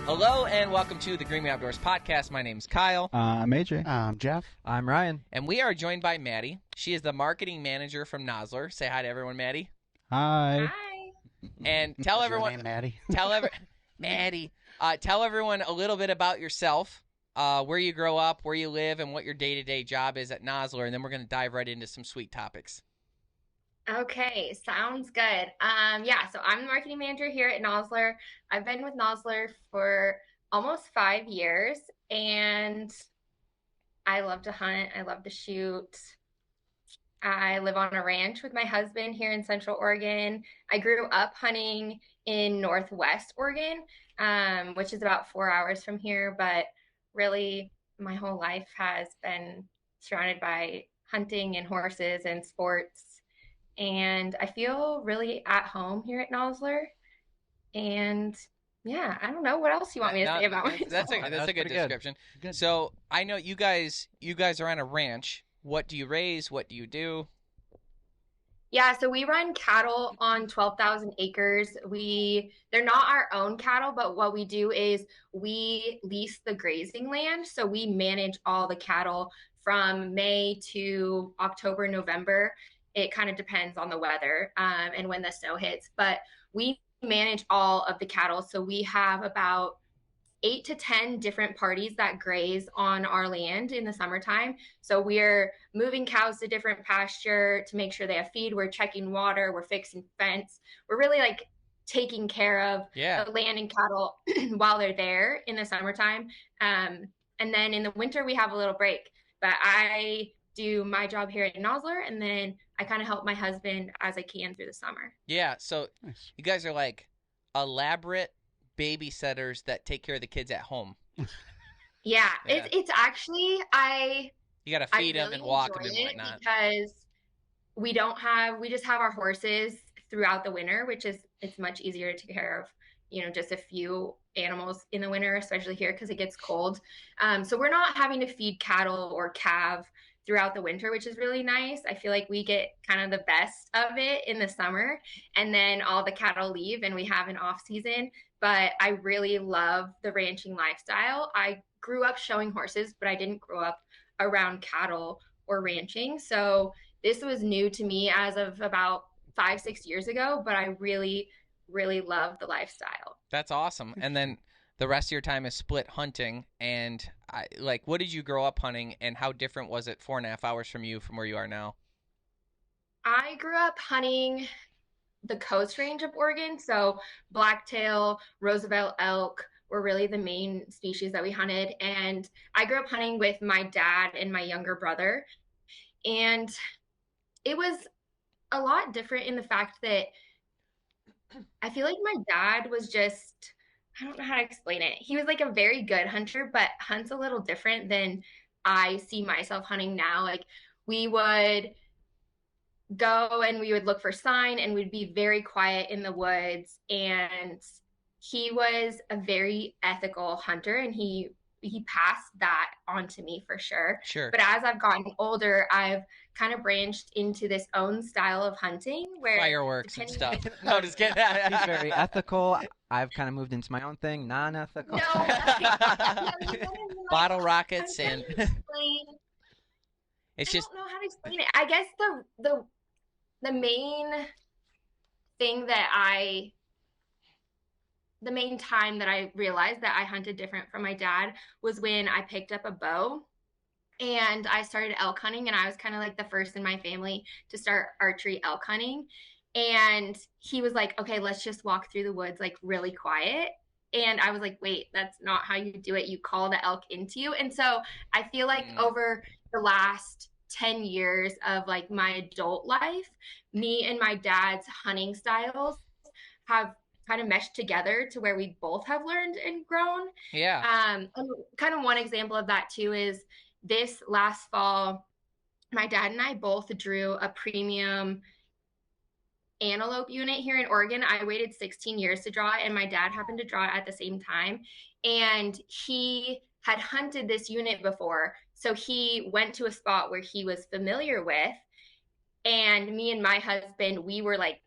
Hello and welcome to the Greenway Outdoors podcast. My name's Kyle. I'm AJ. I'm Jeff. I'm Ryan. And we are joined by Madi. She is the marketing manager from Nosler. Say hi to everyone, Madi. Hi. Hi. And tell everyone, Your name, Maddie? Madi, tell everyone a little bit about yourself, where you grow up, where you live, and what your day-to-day job is at Nosler. And then we're going to dive right into some sweet topics. Okay, sounds good. So I'm the marketing manager here at Nosler. I've been with Nosler for almost 5 years, and I love to hunt. I love to shoot. I live on a ranch with my husband here in Central Oregon. I grew up hunting in Northwest Oregon, which is about 4 hours from here, but really my whole life has been surrounded by hunting and horses and sports. And I feel really at home here at Nosler. And yeah, I don't know what else you want me to say about myself. That's a good description. Good. So I know you guys are on a ranch. What do you raise? What do you do? Yeah, so we run cattle on 12,000 acres. They're not our own cattle, but what we do is we lease the grazing land. So we manage all the cattle from May to October, November. It kind of depends on the weather and when the snow hits, but we manage all of the cattle. So we have about 8 to 10 different parties that graze on our land in the summertime. So we're moving cows to different pasture to make sure they have feed. We're checking water. We're fixing fence. We're really like taking care of the land and cattle while they're there in the summertime. And then in the winter, we have a little break. But I do my job here at Nosler, and then I kind of help my husband as I can through the summer. Yeah, so nice. You guys are like elaborate babysitters that take care of the kids at home. Yeah. It's actually you got to feed them and walk them and whatnot. Because we just have our horses throughout the winter, it's much easier to take care of, just a few animals in the winter, especially here because it gets cold. So we're not having to feed cattle or calve throughout the winter, which is really nice. I feel like we get kind of the best of it in the summer, and then all the cattle leave and we have an off season. But I really love the ranching lifestyle. I grew up showing horses, but I didn't grow up around cattle or ranching. So this was new to me as of about 5-6 years ago, but I really, really love the lifestyle. That's awesome. And then the rest of your time is split hunting. And what did you grow up hunting, and how different was it 4.5 hours from where you are now? I grew up hunting the Coast Range of Oregon. So blacktail, Roosevelt elk were really the main species that we hunted. And I grew up hunting with my dad and my younger brother. And it was a lot different in the fact that I feel like my dad was just, I don't know how to explain it. He was like a very good hunter, but hunts a little different than I see myself hunting now. Like we would go and we would look for sign and we'd be very quiet in the woods. And he was a very ethical hunter, and he passed that on to me for sure. Sure. But as I've gotten older, I've kind of branched into this own style of hunting where fireworks and stuff. No, just kidding. He's very ethical. I've kind of moved into my own thing, non-ethical. No, bottle rockets and it's just. I don't know how to explain it. I guess the main thing the main time that I realized that I hunted different from my dad was when I picked up a bow and I started elk hunting, and I was kind of like the first in my family to start archery elk hunting. And he was like, okay, let's just walk through the woods, like really quiet. And I was like, wait, that's not how you do it. You call the elk into you. And so I feel like over the last 10 years of like my adult life, me and my dad's hunting styles have kind of meshed together to where we both have learned and grown. Yeah. And kind of one example of that too is this last fall, my dad and I both drew a premium antelope unit here in Oregon. I waited 16 years to draw it, and my dad happened to draw it at the same time. And he had hunted this unit before. So he went to a spot where he was familiar with. And me and my husband, we were like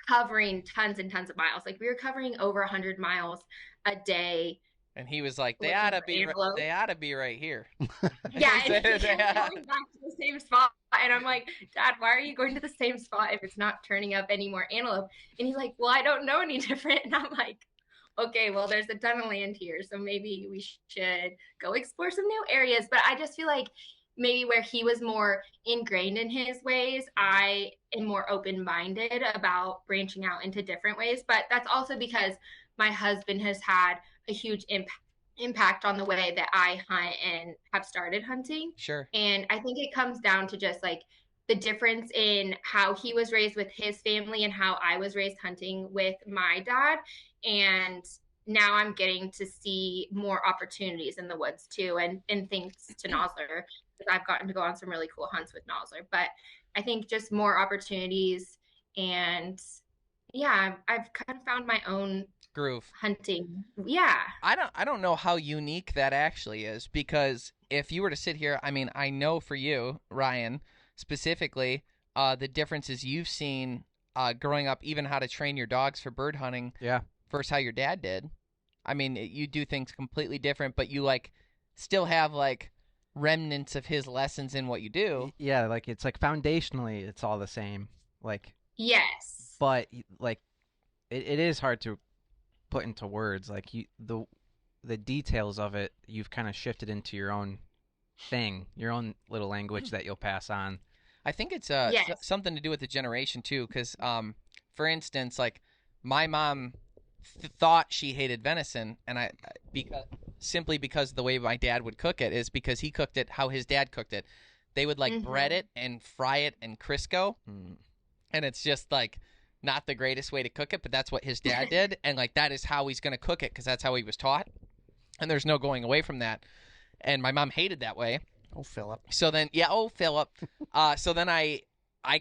covering tons and tons of miles. Like we were covering over 100 miles a day. And he was like, they Looking ought to for be, antelope. they ought to be right here. Yeah, He and said he they kept oughta- going back to the same spot. And I'm like, Dad, why are you going to the same spot if it's not turning up any more antelope? And he's like, well, I don't know any different. And I'm like, okay, well, there's a ton of land here, so maybe we should go explore some new areas. But I just feel like maybe where he was more ingrained in his ways, I am more open-minded about branching out into different ways. But that's also because my husband has had a huge impact on the way that I hunt and have started hunting. Sure. And I think it comes down to just like the difference in how he was raised with his family and how I was raised hunting with my dad. And now I'm getting to see more opportunities in the woods too. And thanks to Nosler, I've gotten to go on some really cool hunts with Nosler. But I think just more opportunities, and yeah, I've kind of found my own Groove. hunting. Yeah. I don't know how unique that actually is, because if you were to sit here, I mean, I know for you, Ryan, specifically, the differences you've seen growing up, even how to train your dogs for bird hunting. Yeah. Versus how your dad did. I mean, you do things completely different, but you like still have like remnants of his lessons in what you do. Yeah, like it's like foundationally it's all the same. Like, Yes. but like it is hard to put into words. Like the details of it you've kind of shifted into your own thing, your own little language that you'll pass on. I think it's Yes. something to do with the generation too, because for instance, like my mom thought she hated venison, and simply because the way my dad would cook it is because he cooked it how his dad cooked it. They would like bread it and fry it in Crisco, and it's just like not the greatest way to cook it, but that's what his dad did, and like that is how he's gonna cook it because that's how he was taught, and there's no going away from that. And my mom hated that way. Oh, Philip. So then, Philip. So then I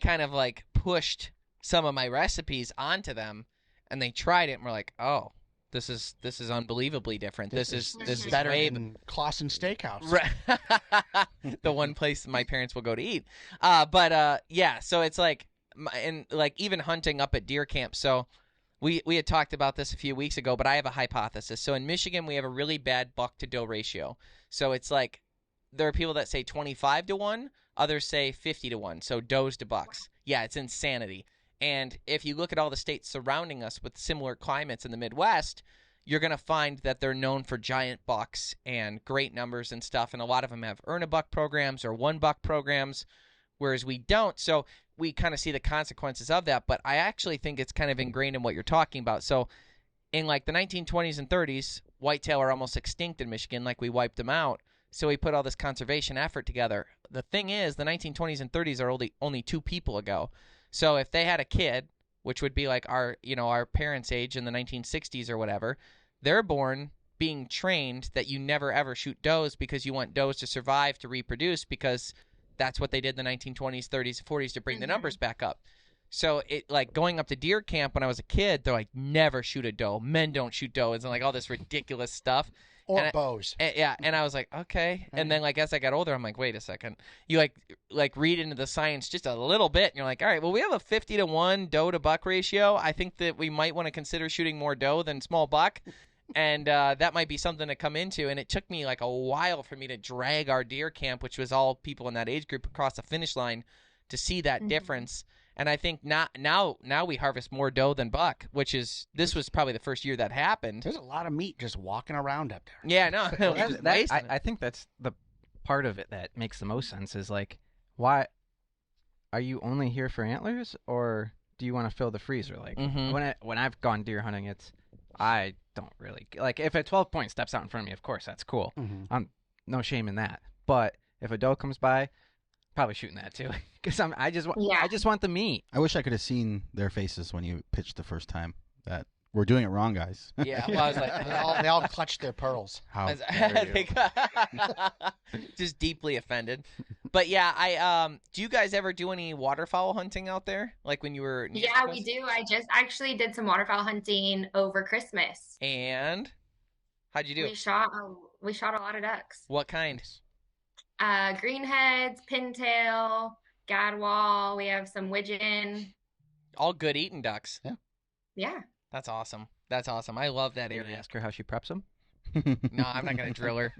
kind of like pushed some of my recipes onto them. And they tried it and were like, "Oh, this is unbelievably different. This is better way than Clausen Steakhouse." Right. The one place my parents will go to eat. Yeah. So it's like, and like even hunting up at deer camp. So we had talked about this a few weeks ago, but I have a hypothesis. So in Michigan, we have a really bad buck to doe ratio. So it's like there are people that say 25-1, others say 50-1. So does to bucks. Yeah, it's insanity. And if you look at all the states surrounding us with similar climates in the Midwest, you're going to find that they're known for giant bucks and great numbers and stuff. And a lot of them have earn a buck programs or 1 buck programs, whereas we don't. So we kind of see the consequences of that. But I actually think it's kind of ingrained in what you're talking about. So in like the 1920s and 30s, whitetail are almost extinct in Michigan, like we wiped them out. So we put all this conservation effort together. The thing is, the 1920s and 30s are only 2 people ago. So if they had a kid, which would be like our parents' age in the 1960s or whatever, they're born being trained that you never ever shoot does because you want does to survive, to reproduce, because that's what they did in the 1920s, 30s, 40s to bring the numbers back up. So it like going up to deer camp when I was a kid, they're like, never shoot a doe. Men don't shoot does, and like all this ridiculous stuff. Or bows. Yeah, and I was like, okay. And then like as I got older, I'm like, wait a second. You like read into the science just a little bit, and you're like, all right, well, we have a 50-1 doe to buck ratio. I think that we might want to consider shooting more doe than small buck, and that might be something to come into. And it took me like a while for me to drag our deer camp, which was all people in that age group, across the finish line to see that difference. And I think now we harvest more doe than buck, this was probably the first year that happened. There's a lot of meat just walking around up there. Yeah, no. I think that's the part of it that makes the most sense is like, why are you only here for antlers, or do you want to fill the freezer? Like when I've gone deer hunting, I don't really like if a 12-point steps out in front of me. Of course, that's cool. I'm no shame in that. But if a doe comes by, probably shooting that too, because I just want the meat. I wish I could have seen their faces when you pitched the first time that we're doing it wrong, guys. Yeah, well, I was like, they all clutched their pearls. How dare you? Just deeply offended. But yeah, do you guys ever do any waterfowl hunting out there? Like when you were? Yeah, we do. I just actually did some waterfowl hunting over Christmas. And how'd you do? We shot a lot of ducks. What kind? Greenheads, pintail, gadwall. We have some widgeon. All good eating ducks. Yeah. That's awesome. That's awesome. I love that Did you area. ask her how she preps them? No, I'm not gonna drill her.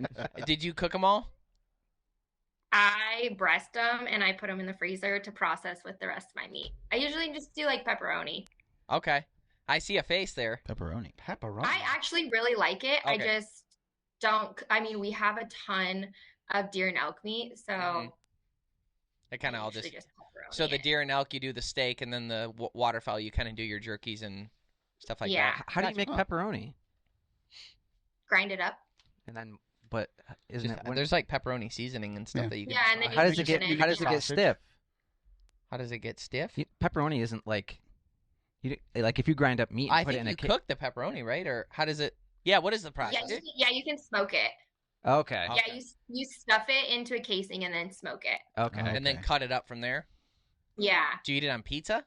Did you cook them all? I breast them and I put them in the freezer to process with the rest of my meat. I usually just do like pepperoni. Okay. I see a face there. Pepperoni. Pepperoni. I actually really like it. I Okay. just don't. I mean, we have a ton of deer and elk meat, so Mhm. It kind of all usually just. pepperoni So the it. deer and elk, you do the steak, and then the waterfowl, you kind of do your jerkies and stuff like Yeah. that. How do you make Gotcha. pepperoni? Grind it up. And then, but isn't Just- it? When, there's like pepperoni seasoning and stuff Yeah. that you can. Yeah, and then fry. how you does it season get? it How does it with get sausage. stiff? How does it get stiff? Pepperoni isn't like, like if you grind up meat and I put it think in a you cake. cook the pepperoni, right? Or how does it? Yeah. What is the Yeah, process? you can smoke it. Okay. Oh. Yeah, you stuff it into a casing and then smoke it. Okay. Oh. And then Okay. cut it up from there. Yeah. Do you eat it on pizza?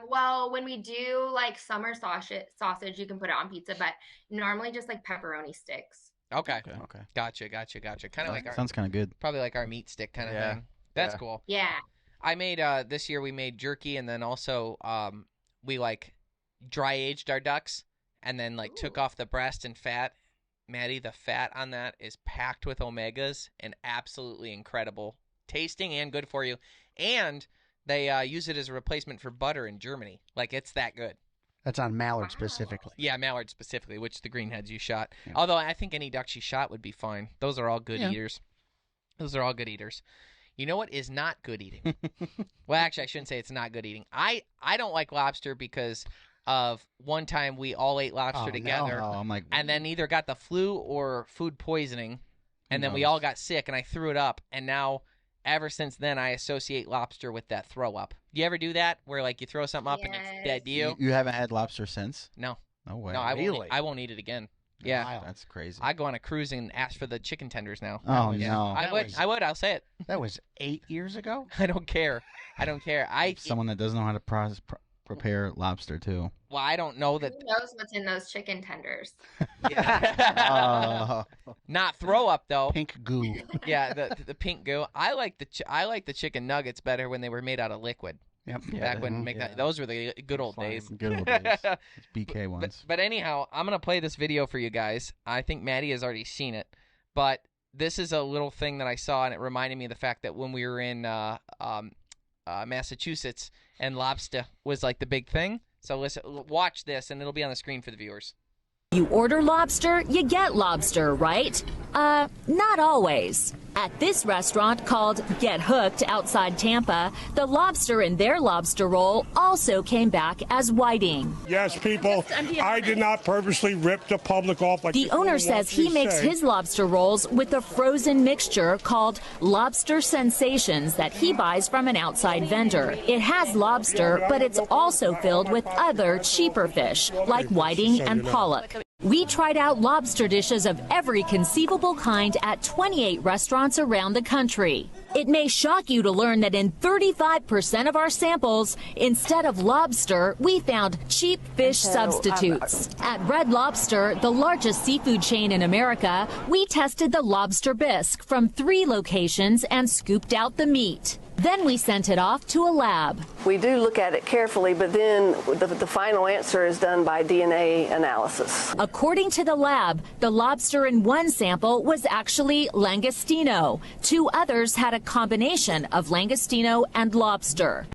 Well, when we do like summer sausage, you can put it on pizza, but normally just like pepperoni sticks. Okay. Okay. Gotcha. Kind of like our, Sounds kind of good. probably like our meat stick kind of Yeah. thing. That's Yeah. cool. Yeah. I made this year we made jerky, and then also we like dry aged our ducks and then like took Ooh. off the breast and fat. Maddie, the fat on that is packed with omegas and absolutely incredible tasting and good for you. And they use it as a replacement for butter in Germany. Like, it's that good. That's on mallard Wow. specifically. Yeah, mallard specifically, which the greenheads you shot. Yeah. Although I think any ducks you shot would be fine. Those are all good Yeah. eaters. Those are all good eaters. You know what is not good eating? Well, actually, I shouldn't say it's not good eating. I don't like lobster because of one time we all ate lobster Oh, no. together, Oh, I'm like, and then either got the flu or food poisoning, and then we knows? all got sick, and I threw it up, and now ever since then I associate lobster with that throw up. Do you ever do that where like you throw something up and it's Yes. dead to you? you haven't had lobster since? No. No way. No, I Really? won't. I won't eat it again. Yeah. Wow. That's crazy. I go on a cruise and ask for the chicken tenders now. Oh, Yeah. no. I That would. was- I would. I'll say it. That was 8 years ago? I don't care. I don't care. Someone that doesn't know how to prepare lobster, too. Well, I don't know that. Who knows what's in those chicken tenders? Oh. Not throw up though. Pink goo. Yeah, the pink goo. I like the chicken nuggets better when they were made out of liquid. Yep. Yeah, Back when Mhm. make yeah. that, those were the good old Slime. days. Good old days. It's BK But, ones. but anyhow, I'm gonna play this video for you guys. I think Maddie has already seen it, but this is a little thing that I saw, and it reminded me of the fact that when we were in Massachusetts, and lobster was like the big thing. So listen, watch this, and it'll be on the screen for the viewers. You order lobster, you get lobster, right? Not always. At this restaurant called Get Hooked outside Tampa, the lobster in their lobster roll also came back as whiting. Yes, people, I did not purposely rip the public off like The people owner want says to he makes say. his lobster rolls with a frozen mixture called Lobster Sensations that he buys from an outside vendor. It has lobster, but it's also filled with other cheaper fish like whiting and pollock. We tried out lobster dishes of every conceivable kind at 28 restaurants around the country. It may shock you to learn that in 35% of our samples, instead of lobster, we found cheap fish substitutes. At Red Lobster, the largest seafood chain in America, we tested the lobster bisque from 3 locations and scooped out the meat. Then we sent it off to a lab. We do look at it carefully, but then the final answer is done by DNA analysis. According to the lab, the lobster in one sample was actually Langostino. 2 others had a combination of Langostino and lobster.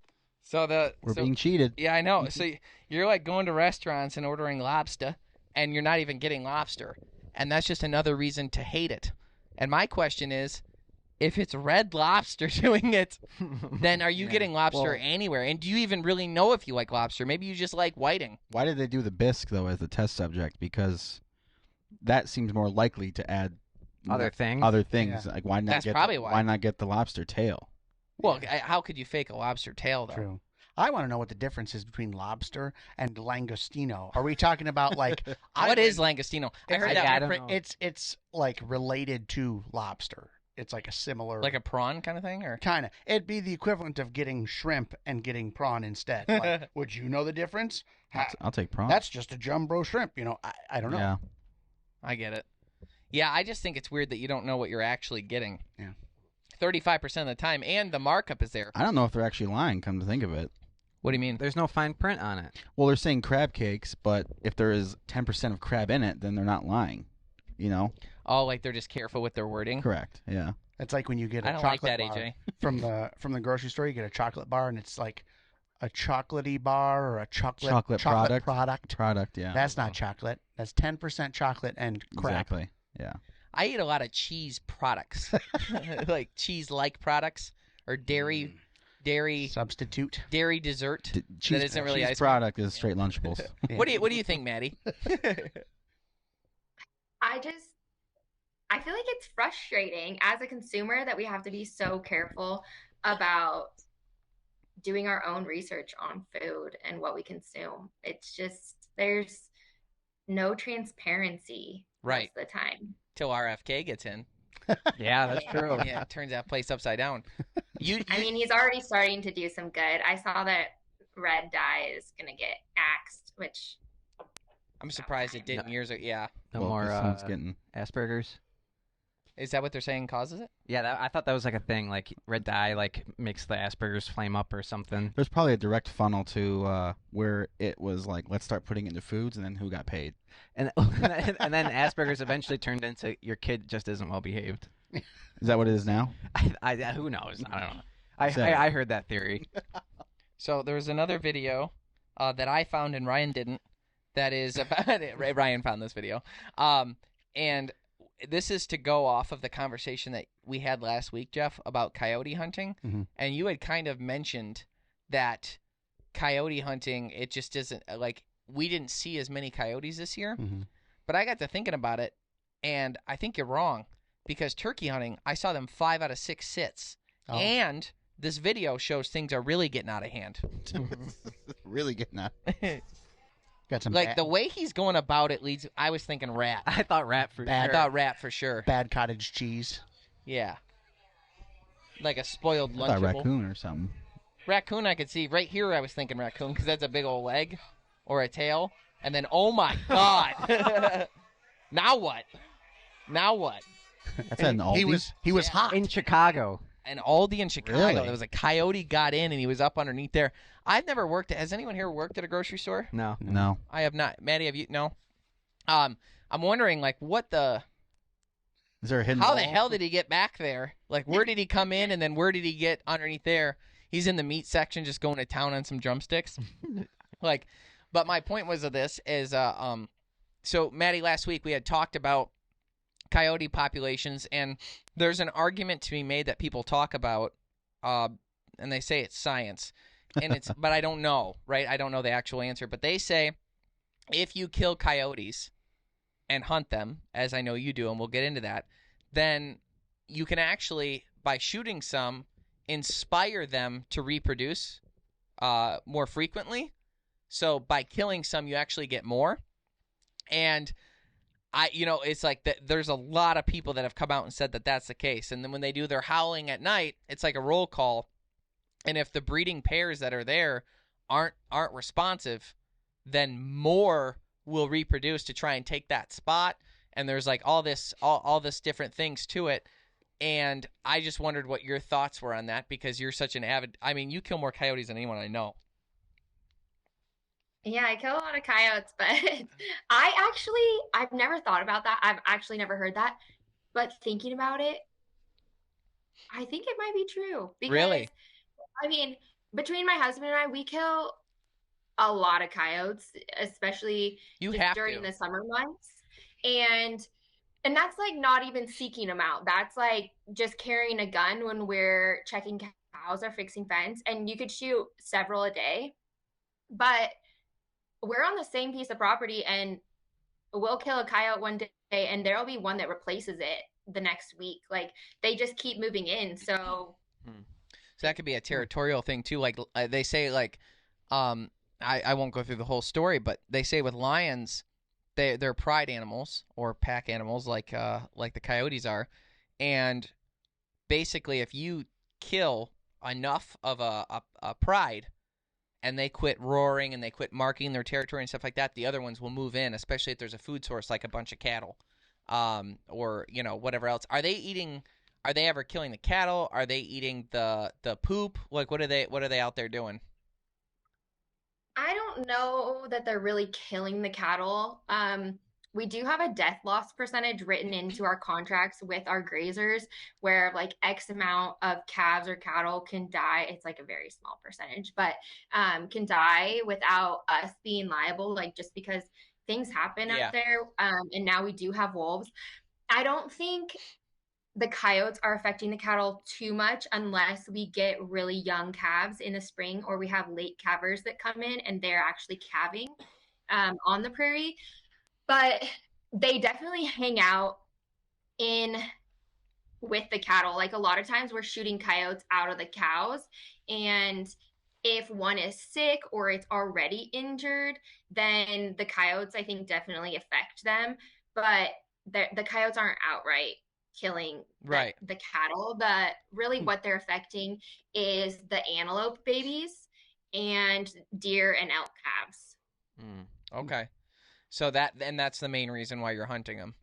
So We're being cheated. Yeah, I know. So you're like going to restaurants and ordering lobster, and you're not even getting lobster, and that's just another reason to hate it. And my question is, if it's Red Lobster doing it, then are you getting lobster Well- anywhere? And do you even really know if you like lobster? Maybe you just like whiting. Why did they do the bisque, though, as the test subject? Because that seems more likely to add Other things. Other things. Like, why not That's get probably why. why not get the lobster tail? Well, how could you fake a lobster tail, though? True. I want to know what the difference is between lobster and langostino. Are we talking about like What is Langostino? I heard It's that I don't different- know. It's like related to lobster. It's like a similar like a prawn kind of thing, or kind of. It'd be the equivalent of getting shrimp and getting prawn instead. Like, would you know the difference? I'll take prawn. That's just a jumbo shrimp. You know, I don't know. Yeah. I get it. Yeah, I just think it's weird that you don't know what you're actually getting. Yeah. 35% of the time, and the markup is there. I don't know if they're actually lying, come to think of it. What do you mean? There's no fine print on it. Well, they're saying crab cakes, but if there is 10% of crab in it, then they're not lying. You know? Oh, like they're just careful with their wording? Correct, yeah. It's like when you get a I don't chocolate like that, bar AJ. from the grocery store. You get a chocolate bar, and it's like a chocolatey bar or a chocolate Product, yeah. That's not chocolate. That's 10% chocolate and crap. Exactly, yeah. I eat a lot of cheese products, like cheese-like products or dairy Substitute. dairy dessert Cheese, that isn't really cheese ice cream. product is straight Lunchables. Yeah. What do you think, Maddie? I feel like it's frustrating as a consumer that we have to be so careful about doing our own research on food and what we consume. It's just, there's no transparency Right. most of the time. Till RFK gets in. Yeah, that's true. Yeah, it turns that place upside down. I mean, he's already starting to do some good. I saw that red dye is going to get axed, which I'm surprised it didn't years ago. Yeah. No Well, more someone's getting... Asperger's. Is that what they're saying causes it? Yeah, I thought that was like a thing. Like red dye, like makes the Asperger's flame up or something. There's probably a direct funnel to where it was like, let's start putting it into foods, and then who got paid. And and then Asperger's eventually turned into your kid just isn't well behaved. Is that what it is now? Who knows? I don't know. I heard that theory. So there was another video that I found and Ryan didn't. That is about Ryan found this video, and this is to go off of the conversation that we had last week, Jeff, about coyote hunting. Mm-hmm. And you had kind of mentioned that coyote hunting, it just isn't like we didn't see as many coyotes this year. Mm-hmm. But I got to thinking about it, and I think you're wrong because turkey hunting, I saw them 5 out of 6 sits. Oh. And this video shows things are really getting out of hand. Really getting that. Got some Like the way he's going about it leads. I was thinking rat. I thought rat for I sure. thought rat for sure. bad cottage cheese. Yeah. Like a spoiled I thought Lunchable. raccoon or something. Raccoon I could see. Right here I was thinking raccoon because that's a big old leg or a tail. And then, oh my God. Now what? Now what? That's an Aldi. He was hot. in Chicago. An Aldi in Chicago. Really? There was a coyote got in and he was up underneath there. I've never worked. Has anyone here worked at a grocery store? No. No. I have not. Maddie, have you? No. I'm wondering, like, what the... Is there a hidden How wall? the hell did he get back there? Like, where did he come in, and then where did he get underneath there? He's in the meat section just going to town on some drumsticks. Like, but my point was of this is, so, Maddie, last week we had talked about coyote populations, and there's an argument to be made that people talk about, and they say it's science, and it's, but I don't know, right? I don't know the actual answer, but they say if you kill coyotes and hunt them, as I know you do, and we'll get into that, then you can actually, by shooting some, inspire them to reproduce more frequently. So by killing some, you actually get more. And it's like there's a lot of people that have come out and said that that's the case. And then when they do their howling at night, it's like a roll call. And if the breeding pairs that are there aren't responsive, then more will reproduce to try and take that spot. And there's like all this different things to it. And I just wondered what your thoughts were on that, because you're such an avid, I mean, you kill more coyotes than anyone I know. Yeah, I kill a lot of coyotes, but I've never thought about that. I've actually never heard that. But thinking about it, I think it might be true. Because, Really? I mean, between my husband and I, we kill a lot of coyotes, especially during the summer months. And that's like not even seeking them out. That's like just carrying a gun when we're checking cows or fixing fence. And you could shoot several a day. But we're on the same piece of property, and we'll kill a coyote one day and there'll be one that replaces it the next week. Like they just keep moving in. So that could be a territorial thing too. Like they say, like, I won't go through the whole story, but they say with lions, they're pride animals or pack animals, like the coyotes are. And basically, if you kill enough of a pride, and they quit roaring and they quit marking their territory and stuff like that, the other ones will move in, especially if there's a food source like a bunch of cattle, or whatever else. Are they eating are they ever killing the cattle? Are they eating the poop? Like, what are they out there doing? I don't know that they're really killing the cattle. We do have a death loss percentage written into our contracts with our grazers where like X amount of calves or cattle can die. It's like a very small percentage, but can die without us being liable, like just because things happen out there. And now we do have wolves. I don't think the coyotes are affecting the cattle too much unless we get really young calves in the spring or we have late calvers that come in and they're actually calving on the prairie. But they definitely hang out in with the cattle. Like a lot of times we're shooting coyotes out of the cows, and if one is sick or it's already injured, then the coyotes I think definitely affect them. But the coyotes aren't outright killing the cattle. What they're affecting is the antelope babies and deer and elk calves. Okay. So that's the main reason why you're hunting them.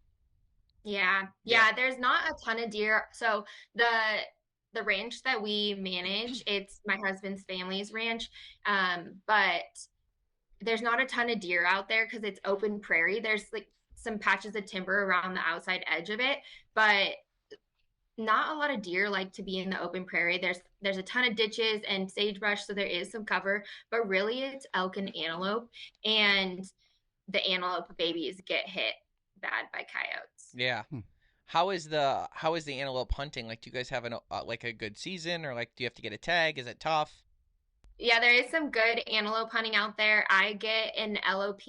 Yeah. There's not a ton of deer. So the ranch that we manage, it's my husband's family's ranch, but there's not a ton of deer out there because it's open prairie. There's like some patches of timber around the outside edge of it, but not a lot of deer like to be in the open prairie. There's a ton of ditches and sagebrush, so there is some cover, but really it's elk and antelope, and the antelope babies get hit bad by coyotes. Yeah. How is the antelope hunting? Like, do you guys have like a good season, or like do you have to get a tag? Is it tough? Yeah, there is some good antelope hunting out there. I get an LOP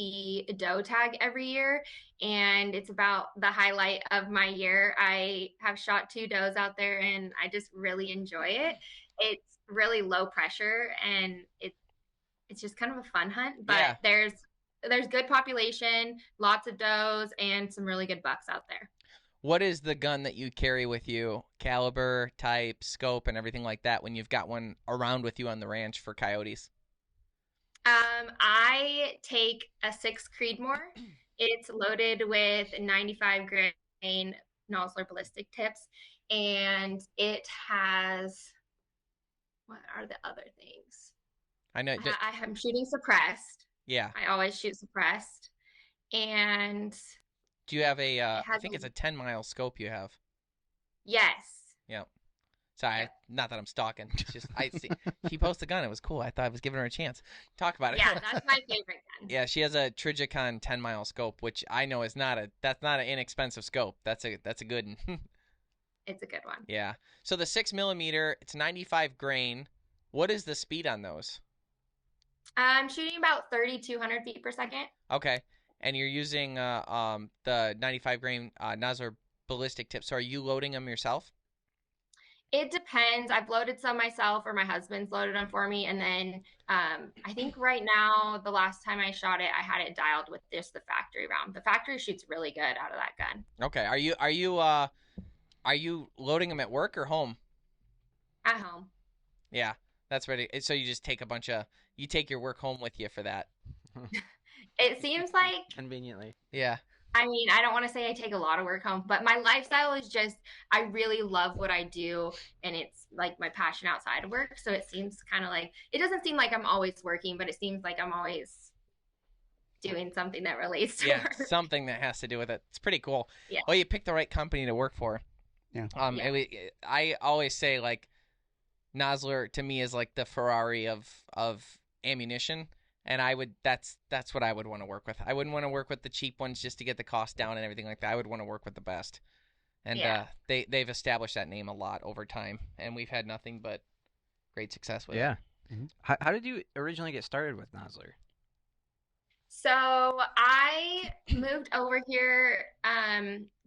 doe tag every year, and it's about the highlight of my year. I have shot 2 does out there, and I just really enjoy it. It's really low pressure, and it's just kind of a fun hunt. But there's good population, lots of does, and some really good bucks out there. What is the gun that you carry with you? Caliber, type, scope, and everything like that when you've got one around with you on the ranch for coyotes? I take a 6 Creedmoor. It's loaded with 95 grain Nosler ballistic tips, and it has, what are the other things? I know. I'm shooting suppressed. Yeah. I always shoot suppressed. And do you have I think it's a 10-mile scope you have. Yes. Yeah. Sorry, not that I'm stalking. It's just I see she posted a gun. It was cool. I thought I was giving her a chance. Talk about it. Yeah, that's my favorite gun. Yeah, she has a Trijicon 10-mile scope, which I know is not an inexpensive scope. That's a good one. It's a good one. Yeah. So the 6mm, it's 95 grain. What is the speed on those? I'm shooting about 3,200 feet per second. Okay. And you're using the 95 grain Nosler ballistic tips. So are you loading them yourself? It depends. I've loaded some myself, or my husband's loaded them for me. And then I think right now, the last time I shot it, I had it dialed with just the factory round. The factory shoots really good out of that gun. Okay. Are you loading them at work or home? At home. Yeah, that's ready. So you just take you take your work home with you for that. It seems like conveniently. Yeah. I mean, I don't want to say I take a lot of work home, but my lifestyle is just, I really love what I do, and it's like my passion outside of work. So it seems kind of like, it doesn't seem like I'm always working, but it seems like I'm always doing something that relates to work. Something that has to do with it. It's pretty cool. Yeah. Well, you picked the right company to work for. Yeah. I always say, like, Nosler to me is like the Ferrari of ammunition. And that's what I would want to work with. I wouldn't want to work with the cheap ones just to get the cost down and everything like that. I would want to work with the best. And they've established that name a lot over time, and we've had nothing but great success with it. Yeah. Mm-hmm. How did you originally get started with Nosler? So I moved over here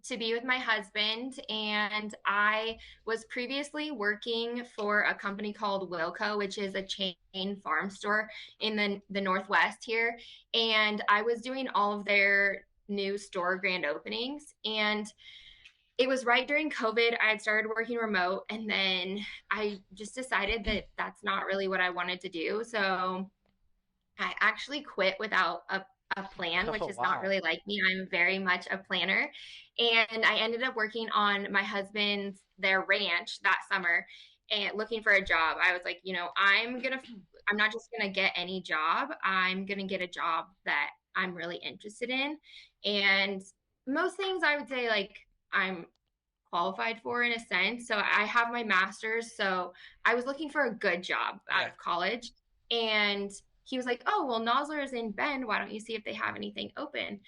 to be with my husband, and I was previously working for a company called Wilco, which is a chain farm store in the Northwest here, and I was doing all of their new store grand openings, and it was right during COVID. I had started working remote, and then I just decided that that's not really what I wanted to do, so I actually quit without a a plan, which Oh, is wow. not really like me. I'm very much a planner. And I ended up working on my husband's, their ranch that summer and looking for a job. I was like, I'm not just gonna get any job. I'm gonna get a job that I'm really interested in. And most things I would say like I'm qualified for in a sense. So I have my master's. So I was looking for a good job out of college. And he was like, oh, well, Nosler is in Bend. Why don't you see if they have anything open?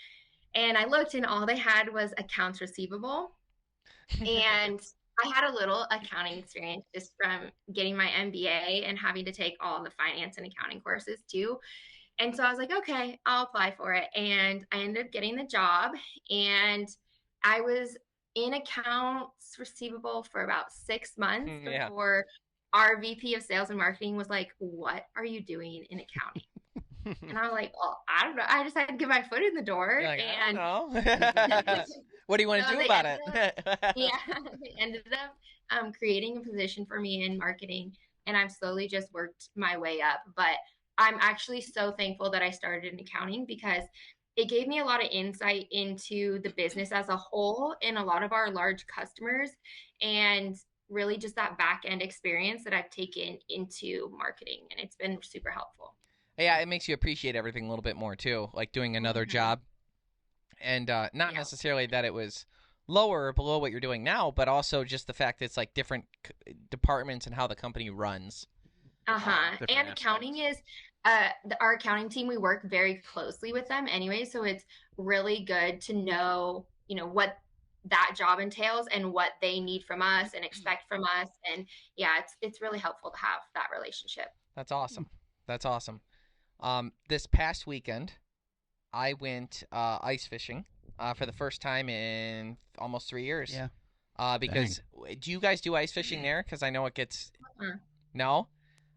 And I looked and all they had was accounts receivable. And I had a little accounting experience just from getting my MBA and having to take all the finance and accounting courses too. And so I was like, okay, I'll apply for it. And I ended up getting the job. And I was in accounts receivable for about 6 months before our VP of sales and marketing was like, what are you doing in accounting? And I was like, well, I don't know. I just had to get my foot in the door. Like, and I don't know. What do you want to do about it? They ended up creating a position for me in marketing. And I've slowly just worked my way up. But I'm actually so thankful that I started in accounting because it gave me a lot of insight into the business as a whole and a lot of our large customers and really just that back end experience that I've taken into marketing. And it's been super helpful. Yeah, it makes you appreciate everything a little bit more too, like doing another job. And not necessarily that it was lower or below what you're doing now, but also just the fact that it's like different departments and how the company runs. And accounting is our accounting team, we work very closely with them anyway, so it's really good to know, what that job entails and what they need from us and expect from us. And it's really helpful to have that relationship. That's awesome. This past weekend I went ice fishing for the first time in almost 3 years. Because do you guys do ice fishing there? Because I know it gets no.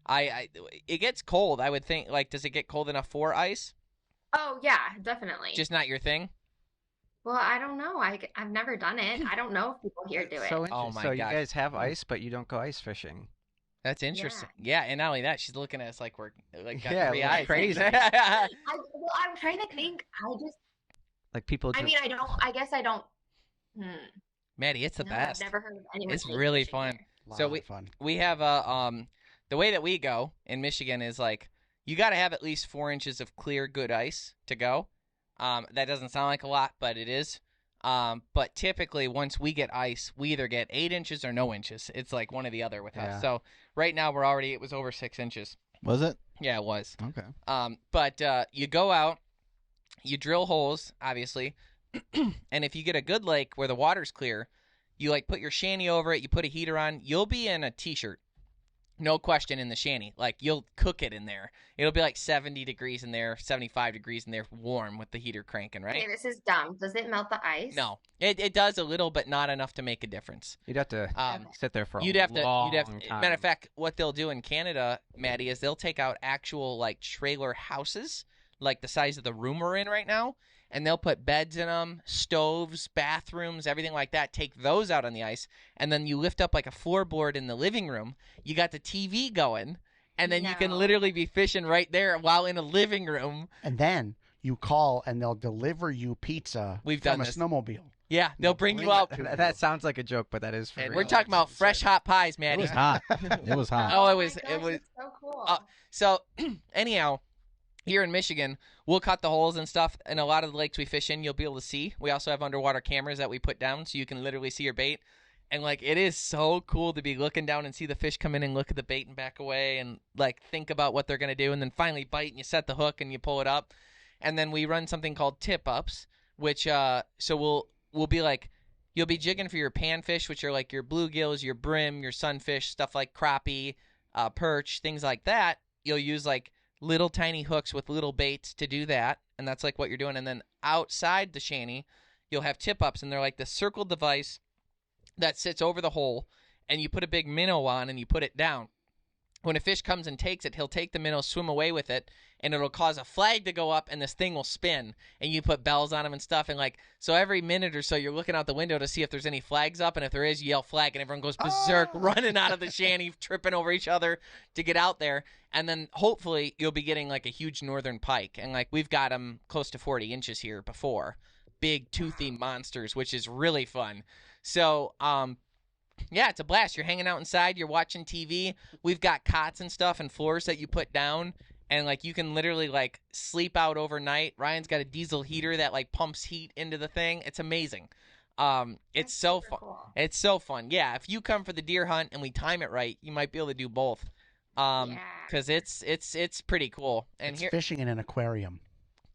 It gets cold. I would think. Like, does it get cold enough for ice? Oh yeah, definitely. Just not your thing. Well, I don't know. I've never done it. I don't know if people here do it. So oh my so gosh. You guys have ice, but you don't go ice fishing. That's interesting. Yeah, and not only that, she's looking at us like we're like got three like eyes. crazy. I'm trying to think. Like people. I guess I don't. Maddie, it's the best. I've never heard of anyone. It's really fun. So we have the way that we go in Michigan is like you got to have at least 4 inches of clear good ice to go. That doesn't sound like a lot, but it is. But typically once we get ice, we either get 8 inches or no inches. It's like one or the other with us. So right now it was over 6 inches. Was it? Yeah, it was. Okay. But you go out, you drill holes, obviously, and if you get a good lake where the water's clear, you like put your shanty over it, you put a heater on, you'll be in a t-shirt. No question in the shanty. Like, you'll cook it in there. It'll be like 70 degrees in there, 75 degrees in there, warm with the heater cranking, right? Okay, this is dumb. Does it melt the ice? No. It does a little, but not enough to make a difference. You'd have to sit there for a long time. Matter of fact, what they'll do in Canada, Maddie, is they'll take out actual, like, trailer houses, like the size of the room we're in right now, and they'll put beds in them, stoves, bathrooms, everything like that. Take those out on the ice, and then you lift up like a floorboard in the living room. You got the TV going, and then you can literally be fishing right there while in a living room. And then you call, and they'll deliver you pizza from a snowmobile. Yeah, they'll bring you out. That sounds like a joke, but that is for real. We're talking about fresh hot pies, Maddie. It was hot. It was hot. Oh, it was. Gosh, It was. it's so cool. So anyhow, here in Michigan, we'll cut the holes and stuff, and a lot of the lakes we fish in, you'll be able to see. We also have underwater cameras that we put down, so you can literally see your bait. And, like, it is so cool to be looking down and see the fish come in and look at the bait and back away and, like, think about what they're going to do, and then finally bite, and you set the hook, and you pull it up. And then we run something called tip-ups, which, so we'll be, like, you'll be jigging for your panfish, which are, like, your bluegills, your brim, your sunfish, stuff like crappie, perch, things like that. You'll use, like, little tiny hooks with little baits to do that, and that's like what you're doing. And then outside the shanty, you'll have tip-ups, and they're like the circle device that sits over the hole, and you put a big minnow on and you put it down. When a fish comes and takes it, he'll take the minnow, swim away with it, and it'll cause a flag to go up, and this thing will spin, and you put bells on them and stuff, and like, so every minute or so you're looking out the window to see if there's any flags up, and if there is, you yell flag, and everyone goes berserk, running out of the shanty, tripping over each other to get out there, and then hopefully you'll be getting like a huge northern pike, and like we've got them close to 40 inches here before, big toothy monsters, which is really fun. So, yeah, it's a blast. You're hanging out inside, you're watching TV. We've got cots and stuff and floors that you put down, and like you can literally like sleep out overnight. Ryan's got a diesel heater that like pumps heat into the thing. It's amazing. It's so fun. Cool. It's so fun. Yeah, if you come for the deer hunt and we time it right, you might be able to do both. Cuz it's pretty cool. And it's fishing in an aquarium.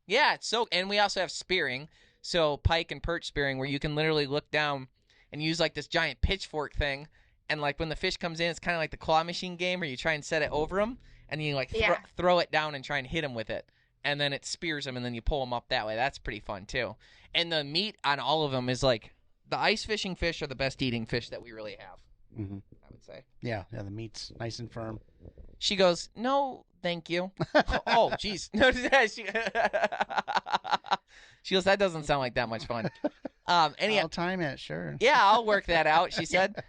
Yeah, it's so, and we also have spearing. So pike and perch spearing, where you can literally look down and use like this giant pitchfork thing, and like when the fish comes in, it's kind of like the claw machine game where you try and set it over them, and you like throw it down and try and hit them with it, and then it spears them, and then you pull them up that way. That's pretty fun too. And the meat on all of them is like, the ice fishing fish are the best eating fish that we really have. Mm-hmm. I would say. Yeah, the meat's nice and firm. She goes, no, thank you. Oh, jeez. No, she goes, that doesn't sound like that much fun. I'll time it, sure. Yeah, I'll work that out, she said.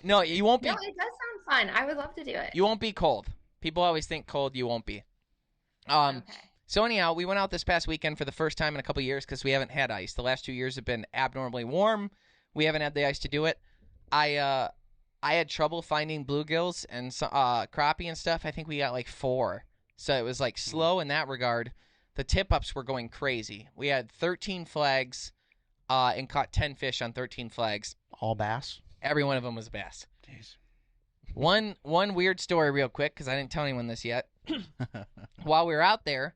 No, you won't be. No, it does sound fun. I would love to do it. You won't be cold. People always think cold. You won't be. Okay. So anyhow, we went out this past weekend for the first time in a couple of years because we haven't had ice. The last 2 years have been abnormally warm. We haven't had the ice to do it. I had trouble finding bluegills and crappie and stuff. I think we got like 4. So it was like slow in that regard. The tip-ups were going crazy. We had 13 flags and caught 10 fish on 13 flags. All bass? Every one of them was a bass. Jeez. One weird story real quick, because I didn't tell anyone this yet. While we were out there,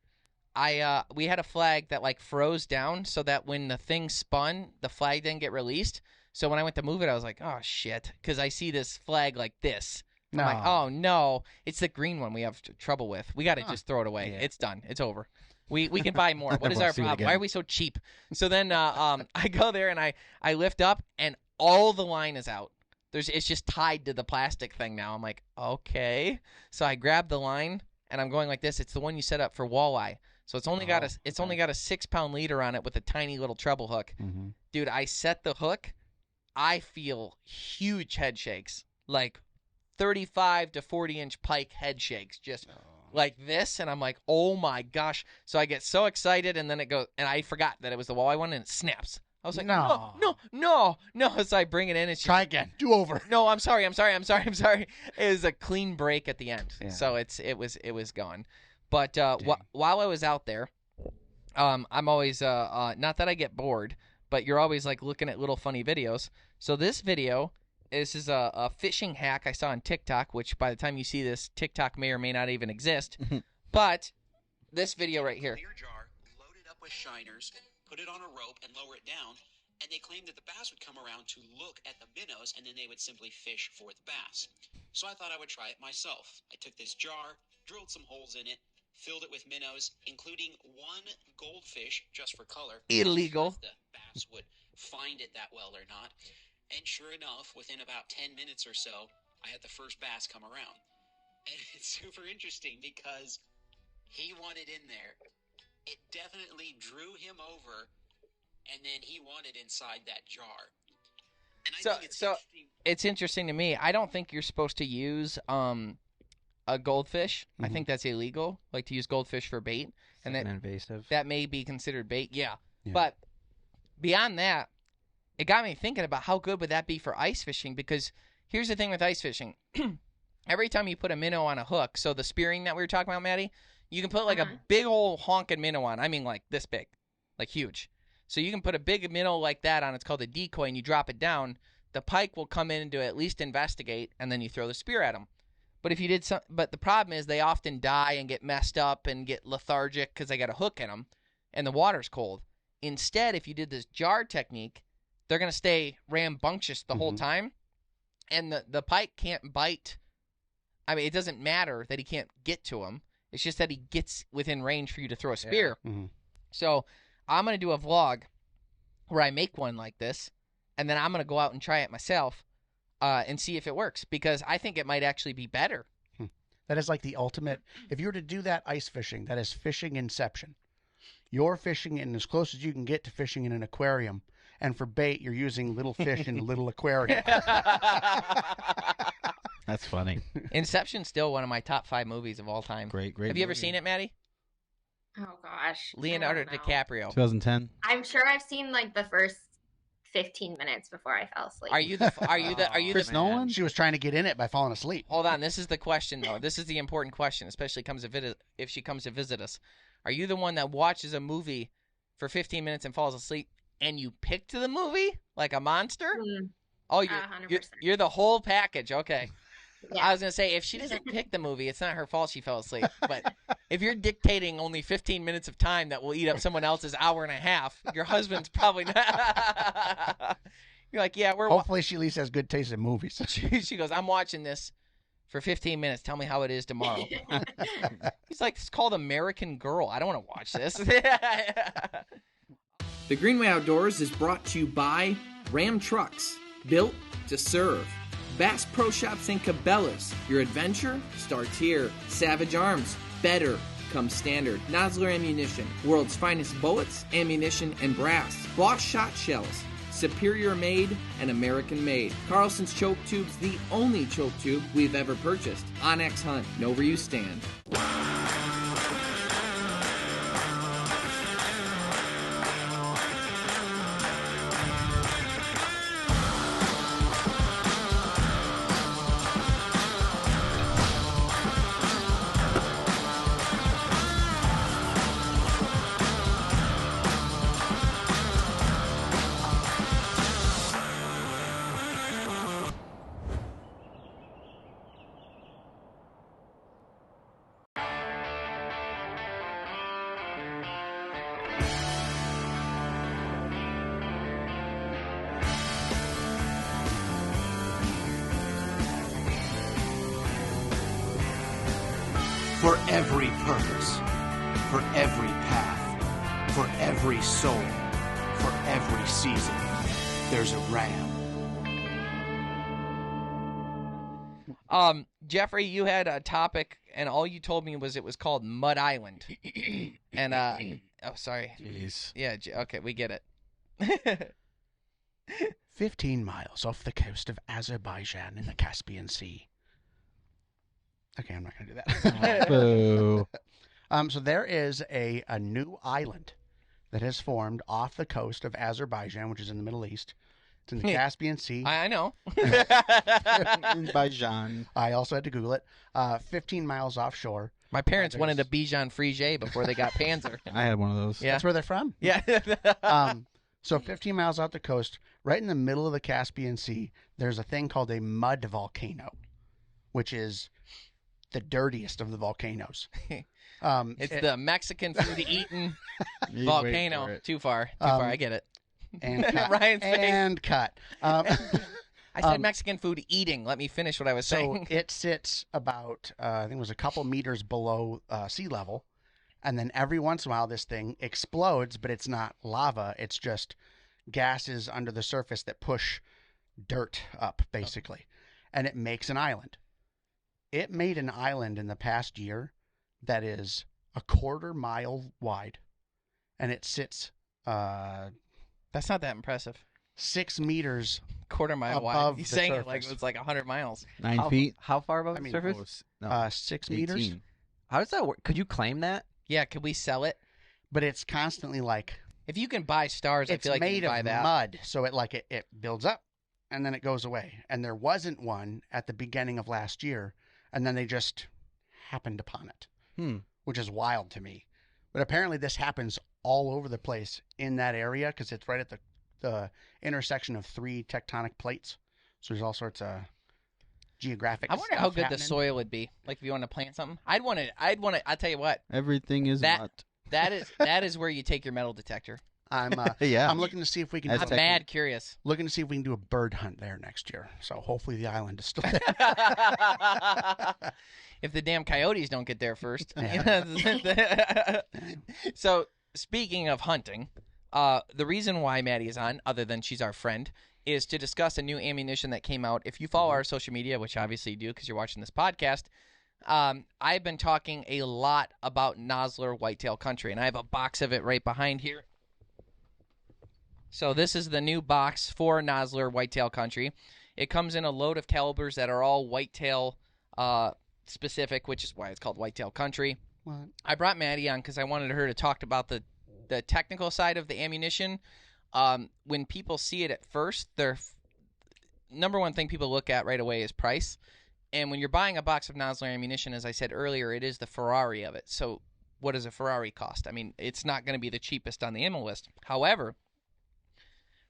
we had a flag that like froze down so that when the thing spun, the flag didn't get released. So when I went to move it, I was like, oh, shit, because I see this flag like this. No. I'm like, oh, no. It's the green one we have trouble with. We got to just throw it away. Yeah. It's done. It's over. We can buy more. What is our problem? Why are we so cheap? So then I go there and I lift up, and all the line is out. It's just tied to the plastic thing now. I'm like, okay. So I grab the line, and I'm going like this. It's the one you set up for walleye. So it's only got a 6-pound leader on it with a tiny little treble hook. Mm-hmm. Dude, I set the hook. I feel huge head shakes, like 35 to 40-inch pike head shakes, just like this, and I'm like, oh my gosh. So I get so excited, and then it goes, and I forgot that it was the walleye one, and it snaps. I was like, no. So I bring it in, and try again. Do over. No, I'm sorry. It was a clean break at the end, yeah. So it was gone. But while I was out there, I'm always not that I get bored, but you're always like looking at little funny videos. So this video. This is a fishing hack I saw on TikTok, which by the time you see this, TikTok may or may not even exist. But this video right here. Clear jar, load it up with shiners, put it on a rope, and lower it down. And they claimed that the bass would come around to look at the minnows, and then they would simply fish for the bass. So I thought I would try it myself. I took this jar, drilled some holes in it, filled it with minnows, including 1 goldfish just for color. Illegal. If the bass would find it that well or not. And sure enough, within about 10 minutes or so, I had the first bass come around. And it's super interesting because he wanted in there. It definitely drew him over, and then he wanted inside that jar. And I think it's interesting. It's interesting to me. I don't think you're supposed to use a goldfish. Mm-hmm. I think that's illegal, like to use goldfish for bait. And that invasive. That may be considered bait, yeah. But beyond that, it got me thinking about how good would that be for ice fishing, because here's the thing with ice fishing. Every time you put a minnow on a hook, so the spearing that we were talking about, Maddie, you can put like a big old honking minnow on. I mean like this big, like huge. So you can put a big minnow like that on. It's called a decoy, and you drop it down. The pike will come in to at least investigate, and then you throw the spear at them. But if you did but the problem is they often die and get messed up and get lethargic because they got a hook in them, and the water's cold. Instead, if you did this jar technique, they're going to stay rambunctious the whole time, and the pike can't bite. I mean, it doesn't matter that he can't get to him. It's just that he gets within range for you to throw a spear. Yeah. Mm-hmm. So I'm going to do a vlog where I make one like this, and then I'm going to go out and try it myself and see if it works, because I think it might actually be better. That is like the ultimate. If you were to do that ice fishing, that is fishing inception. You're fishing in as close as you can get to fishing in an aquarium. And for bait, you're using little fish in a little aquarium. That's funny. Inception's still one of my top 5 movies of all time. Great. Have you ever seen it, Maddie? Oh gosh. Leonardo I don't know. DiCaprio. 2010. I'm sure I've seen like the first 15 minutes before I fell asleep. Are you the Chris Nolan? She was trying to get in it by falling asleep. Hold on, this is the question though. This is the important question, especially if she comes to visit us. Are you the one that watches a movie for 15 minutes and falls asleep, and you picked the movie like a monster? Oh, you're the whole package. Okay. Yeah. I was gonna say, if she doesn't pick the movie, it's not her fault she fell asleep. But if you're dictating only 15 minutes of time that will eat up someone else's hour and a half, your husband's probably not. You're like, yeah, hopefully she at least has good taste in movies. She goes, I'm watching this for 15 minutes. Tell me how it is tomorrow. He's like, it's called American Girl. I don't want to watch this. The Greenway Outdoors is brought to you by Ram Trucks, built to serve. Bass Pro Shops and Cabela's. Your adventure starts here. Savage Arms. Better comes standard. Nosler Ammunition. World's finest bullets, ammunition, and brass. Boss Shot Shells. Superior made and American made. Carlson's Choke Tube's the only choke tube we've ever purchased. Onyx Hunt. Know where you stand. For every purpose, for every path, for every soul, for every season, there's a Ram. Jeffrey, you had a topic, and all you told me was it was called Mud Island. And, oh, sorry. Jeez. Yeah, okay, we get it. 15 miles off the coast of Azerbaijan in the Caspian Sea. Okay, I'm not going to do that. Boo. So there is a new island that has formed off the coast of Azerbaijan, which is in the Middle East. It's in the Caspian Sea. I know. Azerbaijan. I also had to Google it. 15 miles offshore. My parents wanted a Bijan Frige before they got Panzer. I had one of those. Yeah. That's where they're from. Yeah. So 15 miles off the coast, right in the middle of the Caspian Sea, there's a thing called a mud volcano, which is the dirtiest of the volcanoes. It's the Mexican food eating volcano. Too far. I get it. And cut. Ryan's face. And cut. I said Mexican food eating. Let me finish what I was saying. So it sits about, I think it was a couple meters below sea level. And then every once in a while, this thing explodes, but it's not lava. It's just gases under the surface that push dirt up, basically. And it makes an island. It made an island in the past year that is a 1/4 mile wide, and it sits. That's not that impressive. 6 meters. 1/4 mile wide. You're saying it like it's like 100 miles. 9 feet. How far above the surface? 6 meters. 18. How does that work? Could you claim that? Yeah, could we sell it? But it's constantly like. If you can buy stars, I feel like you can buy that. It's made of mud, so it builds up, and then it goes away. And there wasn't one at the beginning of last year. And then they just happened upon it, which is wild to me. But apparently this happens all over the place in that area because it's right at the intersection of 3 tectonic plates. So there's all sorts of geographic I wonder stuff how good happening. the soil would be. Like if you want to plant something. I'd want to, I'll tell you what. Everything is mud. That is where you take your metal detector. I'm looking to see if we can. I'm mad curious. Looking to see if we can do a bird hunt there next year. So hopefully the island is still there. If the damn coyotes don't get there first. So speaking of hunting, the reason why Maddie is on, other than she's our friend, is to discuss a new ammunition that came out. If you follow our social media, which obviously you do because you're watching this podcast, I've been talking a lot about Nosler Whitetail Country, and I have a box of it right behind here. So this is the new box for Nosler Whitetail Country. It comes in a load of calibers that are all whitetail specific, which is why it's called Whitetail Country. What? I brought Madi on because I wanted her to talk about the technical side of the ammunition. When people see it at first, their number one thing people look at right away is price. And when you're buying a box of Nosler ammunition, as I said earlier, it is the Ferrari of it. So what does a Ferrari cost? I mean, it's not going to be the cheapest on the ammo list. However,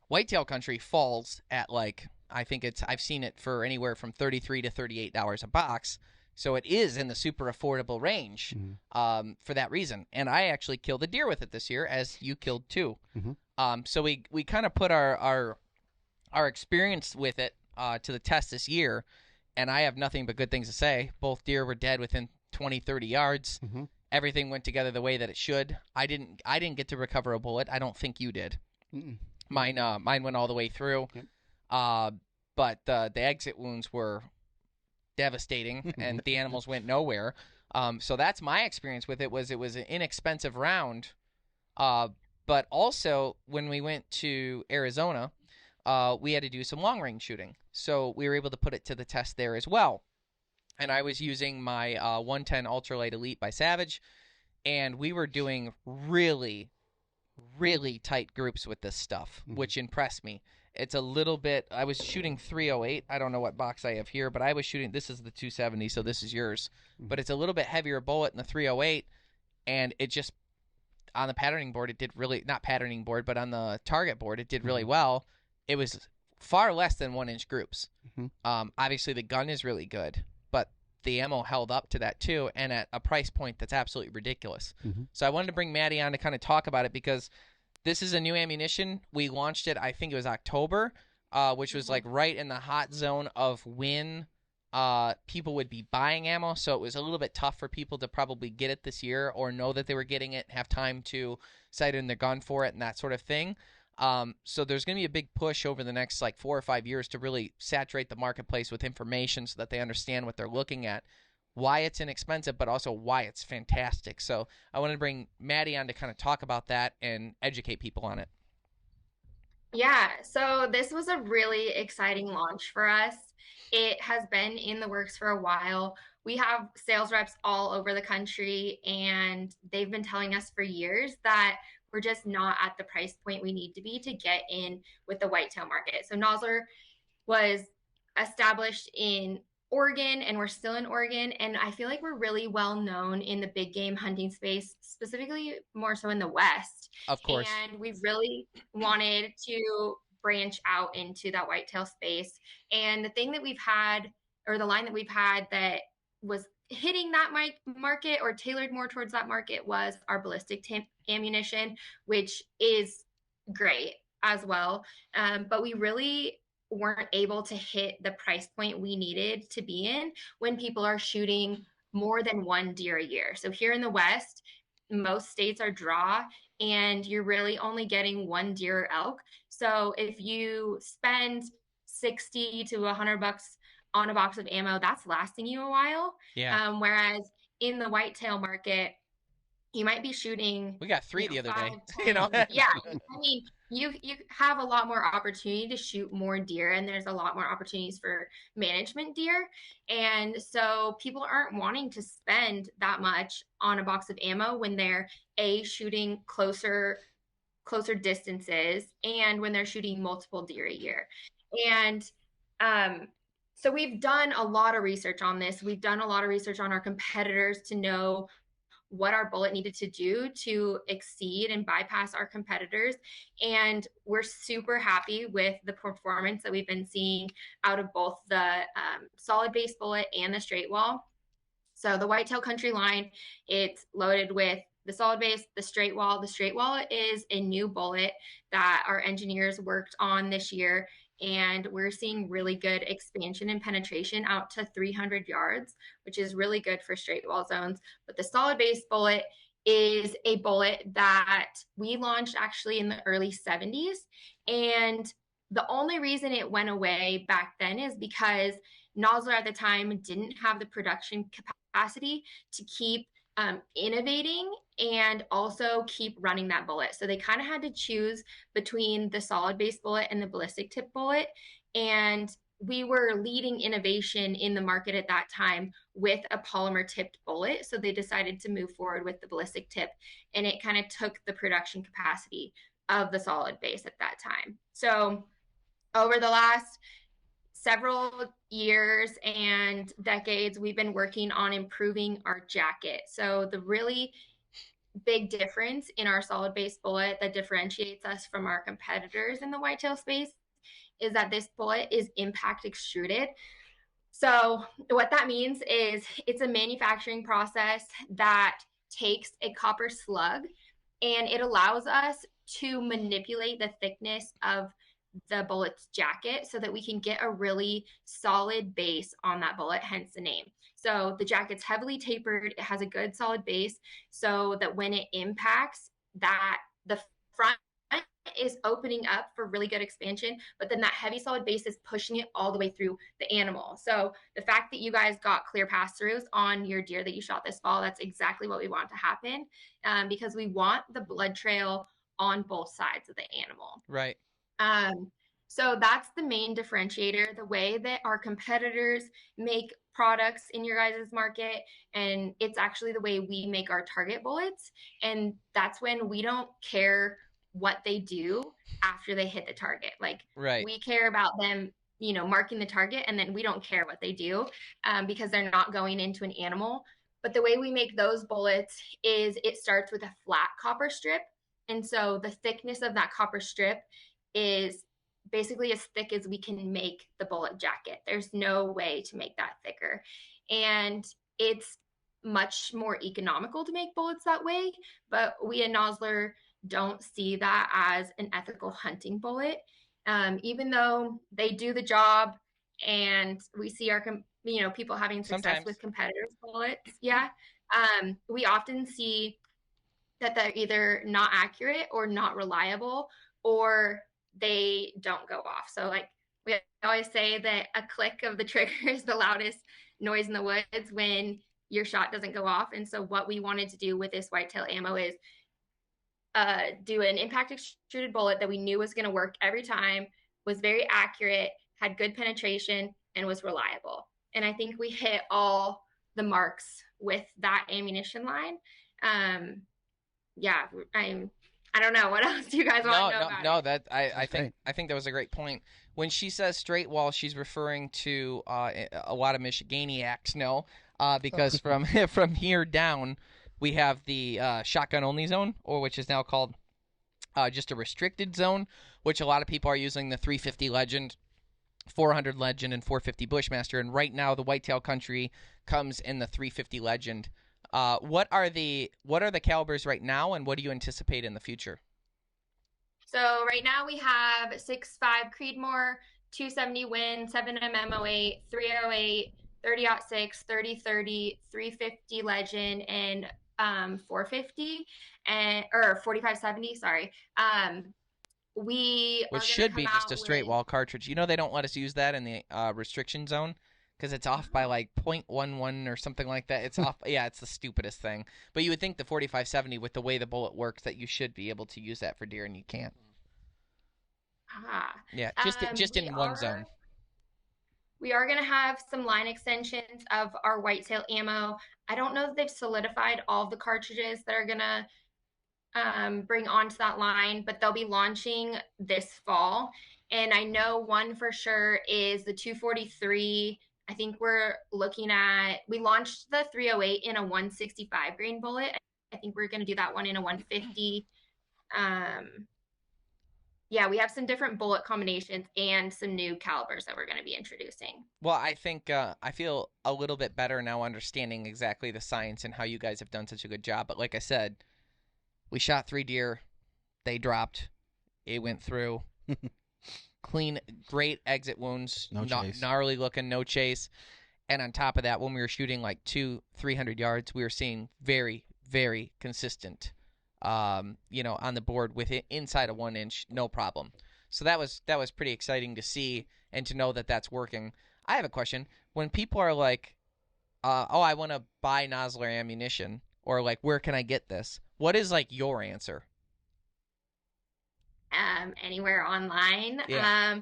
Whitetail Country falls at I've seen it for anywhere from $33 to $38 a box. So it is in the super affordable range for that reason. And I actually killed a deer with it this year, as you killed too. So we kind of put our experience with it to the test this year. And I have nothing but good things to say. Both deer were dead within 20, 30 yards. Everything went together the way that it should. I didn't get to recover a bullet. I don't think you did. Mine went all the way through. But the exit wounds were devastating, and the animals went nowhere. So that's my experience with it. It was an inexpensive round. But also, when we went to Arizona, we had to do some long-range shooting. So we were able to put it to the test there as well. And I was using my 110 Ultralight Elite by Savage, and we were doing really, really tight groups with this stuff, which impressed me. It's a little bit, I was shooting 308. I don't know what box I have here, but I was shooting, this is the 270, so this is yours. But it's a little bit heavier bullet in the 308, and it just, on the patterning board, it did really, not patterning board, but on the target board, it did really well. It was far less than 1-inch groups. Obviously, the gun is really good, but the ammo held up to that too, and at a price point that's absolutely ridiculous. So I wanted to bring Madi on to kind of talk about it, because this is a new ammunition. We launched it, I think it was October, which was like right in the hot zone of when people would be buying ammo. So it was a little bit tough for people to probably get it this year, or know that they were getting it, have time to sight in their gun for it and that sort of thing. So there's going to be a big push over the next 4 or 5 years to really saturate the marketplace with information so that they understand what they're looking at, why it's inexpensive, but also why it's fantastic. So I wanted to bring Madi on to kind of talk about that and educate people on it. Yeah, so this was a really exciting launch for us. It has been in the works for a while. We have sales reps all over the country, and they've been telling us for years that we're just not at the price point we need to be to get in with the whitetail market. So Nosler was established in Oregon, and we're still in Oregon, and I feel like we're really well known in the big game hunting space, specifically more so in the West. Of course. And we really wanted to branch out into that whitetail space. And the thing that we've had, or the line that we've had that was hitting that market or tailored more towards that market, was our ballistic ammunition, which is great as well. But we really weren't able to hit the price point we needed to be in when people are shooting more than one deer a year. So here in the West, most states are draw, and you're really only getting one deer or elk. So if you spend $60 to $100 on a box of ammo, that's lasting you a while. Yeah. Whereas in the whitetail market, you might be shooting. We got 3 the other 5, day. 10. Yeah. I mean, you have a lot more opportunity to shoot more deer, and there's a lot more opportunities for management deer. And so people aren't wanting to spend that much on a box of ammo when they're shooting closer distances, and when they're shooting multiple deer a year. And so we've done a lot of research on this. We've done a lot of research on our competitors to know what our bullet needed to do to exceed and bypass our competitors. And we're super happy with the performance that we've been seeing out of both the solid base bullet and the straight wall. So the Whitetail Country line, it's loaded with the solid base, the straight wall. The straight wall is a new bullet that our engineers worked on this year, and we're seeing really good expansion and penetration out to 300 yards, which is really good for straight wall zones. But the solid base bullet is a bullet that we launched actually in the early 70s. And the only reason it went away back then is because Nosler at the time didn't have the production capacity to keep innovating and also keep running that bullet. So they kind of had to choose between the solid base bullet and the ballistic tip bullet. And we were leading innovation in the market at that time with a polymer tipped bullet. So they decided to move forward with the ballistic tip, and it kind of took the production capacity of the solid base at that time. So over the last several years and decades, we've been working on improving our jacket. So the really big difference in our solid base bullet that differentiates us from our competitors in the whitetail space is that this bullet is impact extruded. So what that means is it's a manufacturing process that takes a copper slug and it allows us to manipulate the thickness of the bullet's jacket so that we can get a really solid base on that bullet, hence the name. So the jacket's heavily tapered, it has a good solid base so that when it impacts, that the front is opening up for really good expansion, but then that heavy solid base is pushing it all the way through the animal. So the fact that you guys got clear pass-throughs on your deer that you shot this fall, that's exactly what we want to happen, because we want the blood trail on both sides of the animal. Right. So that's the main differentiator, the way that our competitors make products in your guys' market, and it's actually the way we make our target bullets. And that's when we don't care what they do after they hit the target. Like, right. We care about them, marking the target, and then we don't care what they do because they're not going into an animal. But the way we make those bullets is it starts with a flat copper strip. And so the thickness of that copper strip is basically as thick as we can make the bullet jacket. There's no way to make that thicker. And it's much more economical to make bullets that way. But we at Nosler don't see that as an ethical hunting bullet, even though they do the job, and we see our people having success Sometimes with competitors' bullets. Yeah, we often see that they're either not accurate or not reliable, or they don't go off. So like we always say that a click of the trigger is the loudest noise in the woods when your shot doesn't go off. And so what we wanted to do with this whitetail ammo is do an impact extruded bullet that we knew was going to work every time, was very accurate, had good penetration, and was reliable. And I think we hit all the marks with that ammunition line. I don't know. What else do you guys want to know about it? I think that was a great point. When she says straight wall, she's referring to a lot of Michiganiacs know, because from here down, we have the shotgun only zone, or which is now called just a restricted zone, which a lot of people are using the 350 Legend, 400 Legend, and 450 Bushmaster. And right now, the Whitetail Country comes in the 350 Legend. What are the calibers right now, and what do you anticipate in the future? So right now we have 6.5 Creedmoor, 270 Win, 7mm 08, 308, 30-06, 30-30, 350 Legend, and 450 or 4570. Sorry. Which should be just a straight wall cartridge. They don't let us use that in the restriction zone, because it's off by like 0.11 or something like that. It's off. Yeah, it's the stupidest thing. But you would think the 4570, with the way the bullet works, that you should be able to use that for deer, and you can't. Yeah, just in one zone. We are going to have some line extensions of our whitetail ammo. I don't know that they've solidified all of the cartridges that are going to bring onto that line, but they'll be launching this fall. And I know one for sure is the 243. I think we launched the 308 in a 165 grain bullet. I think we're going to do that one in a 150. We have some different bullet combinations and some new calibers that we're going to be introducing. Well, I think I feel a little bit better now understanding exactly the science and how you guys have done such a good job. But like I said, we shot 3 deer. They dropped. It went through. Clean, great exit wounds. No chase. Gnarly looking, no chase. And on top of that, when we were shooting like 200-300 yards, we were seeing very, very consistent, on the board with it inside of 1 inch, no problem. So that was pretty exciting to see and to know that that's working. I have a question. When people are like, I want to buy Nosler ammunition, or like, where can I get this? What is like your answer? Anywhere online. Yeah.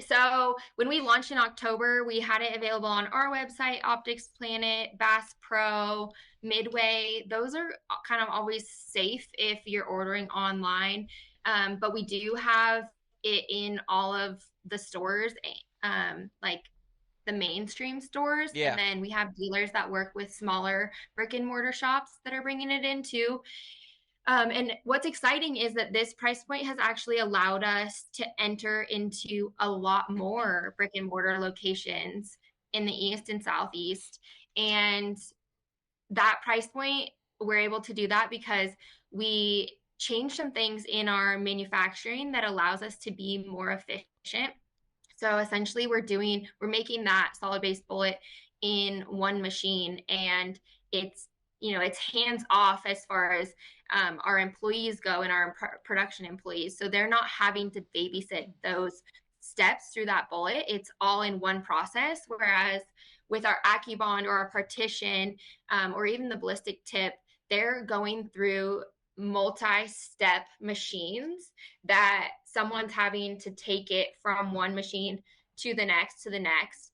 So when we launched in October, we had it available on our website, Optics Planet, Bass Pro, Midway. Those are kind of always safe if you're ordering online. But we do have it in all of the stores, like the mainstream stores. Yeah. And then we have dealers that work with smaller brick and mortar shops that are bringing it in too. And what's exciting is that this price point has actually allowed us to enter into a lot more brick and mortar locations in the East and Southeast. And that price point, we're able to do that because we changed some things in our manufacturing that allows us to be more efficient. So essentially we're making that solid base bullet in one machine, and it's hands off as far as our employees go and our production employees. So they're not having to babysit those steps through that bullet. It's all in one process. Whereas with our AccuBond or our partition, or even the ballistic tip, they're going through multi-step machines that someone's having to take it from one machine to the next.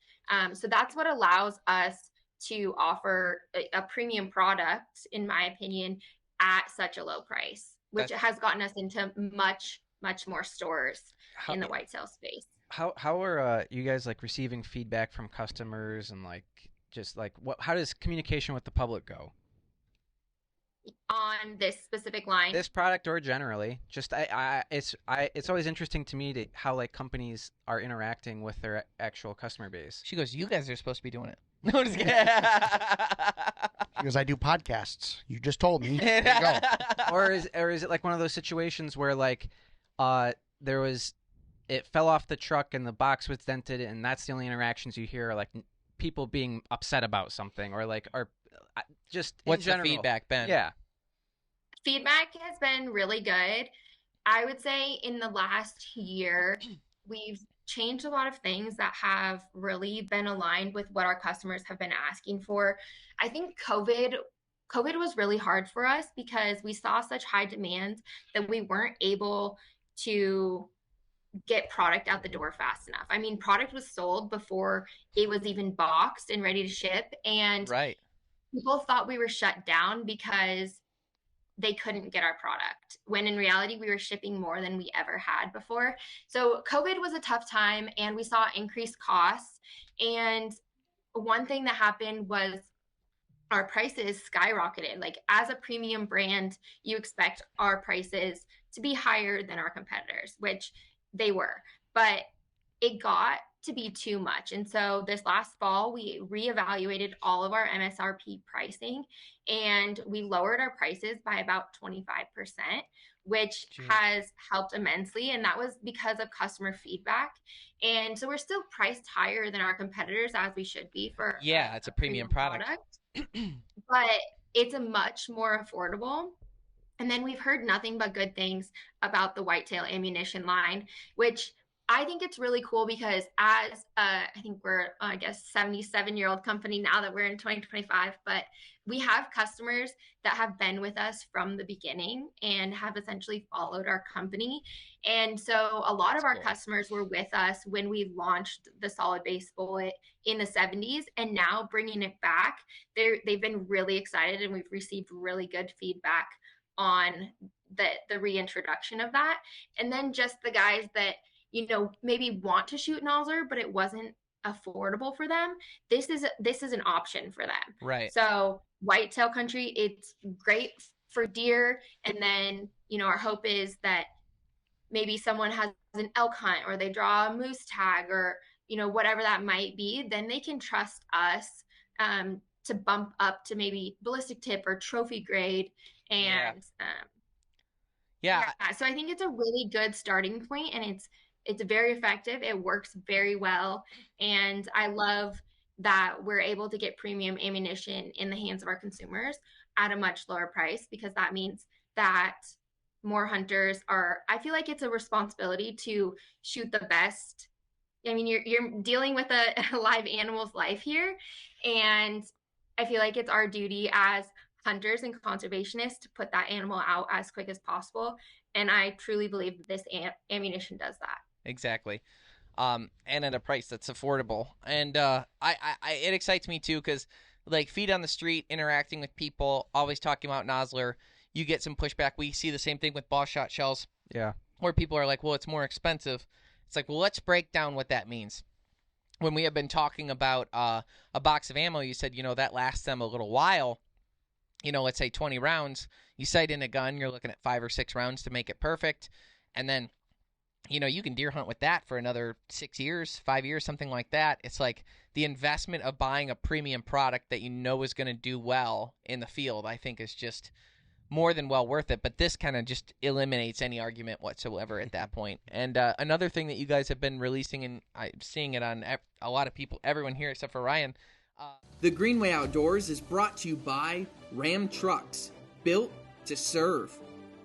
So that's what allows us to offer a premium product, in my opinion, at such a low price, which has gotten us into much, much more stores in the whitetail space. How are you guys like receiving feedback from customers, and like just like how does communication with the public go on this specific line? This product, or generally? Just it's always interesting to me how like companies are interacting with their actual customer base. She goes, "You guys are supposed to be doing it." No, I'm just kidding. Because I do podcasts. You just told me. There you go. Or is it like one of those situations where like it fell off the truck and the box was dented, and that's the only interactions you hear, are like people being upset about something, or like just what's in general, the feedback been? Yeah. Feedback has been really good. I would say in the last year, we've changed a lot of things that have really been aligned with what our customers have been asking for. I think COVID was really hard for us because we saw such high demand that we weren't able to get product out the door fast enough. I mean, product was sold before it was even boxed and ready to ship. And people thought we were shut down because they couldn't get our product, when in reality we were shipping more than we ever had before. So COVID was a tough time, and we saw increased costs. And one thing that happened was our prices skyrocketed. Like, as a premium brand, you expect our prices to be higher than our competitors, which they were, but it got to be too much. And so this last fall, we reevaluated all of our MSRP pricing, and we lowered our prices by about 25%, which has helped immensely. And that was because of customer feedback. And so we're still priced higher than our competitors, as we should be for it's a premium product. But it's a much more affordable. And then we've heard nothing but good things about the Whitetail Ammunition line, which I think it's really cool because as I think we're, 77-year-old company now that we're in 2025, but we have customers that have been with us from the beginning and have essentially followed our company. And so a lot of our customers were with us when we launched the solid base bullet in the 70s, and now bringing it back, they've been really excited, and we've received really good feedback on the reintroduction of that. And then just the guys that, maybe want to shoot Nosler, but it wasn't affordable for them. This is an option for them. Right. So Whitetail Country, it's great for deer. And then, our hope is that maybe someone has an elk hunt, or they draw a moose tag, or, whatever that might be, then they can trust us to bump up to maybe ballistic tip or trophy grade. And so I think it's a really good starting point, and it's very effective. It works very well. And I love that we're able to get premium ammunition in the hands of our consumers at a much lower price, because that means that more hunters I feel like it's a responsibility to shoot the best. I mean, you're dealing with a live animal's life here, and I feel like it's our duty as hunters and conservationists to put that animal out as quick as possible. And I truly believe that this ammunition does that. Exactly. And at a price that's affordable. And it excites me too, because like feet on the street, interacting with people, always talking about Nosler, you get some pushback. We see the same thing with ball shot shells. Yeah. Where people are like, well, it's more expensive. It's like, well, let's break down what that means. When we have been talking about a box of ammo, you said, that lasts them a little while. Let's say 20 rounds. You sight in a gun, you're looking at 5 or 6 rounds to make it perfect. And then, you can deer hunt with that for another 6 years, 5 years, something like that. It's like the investment of buying a premium product that is going to do well in the field, I think is just more than well worth it. But this kind of just eliminates any argument whatsoever at that point. And another thing that you guys have been releasing, and I'm seeing it on a lot of people, everyone here except for Ryan. The Greenway Outdoors is brought to you by Ram Trucks, built to serve.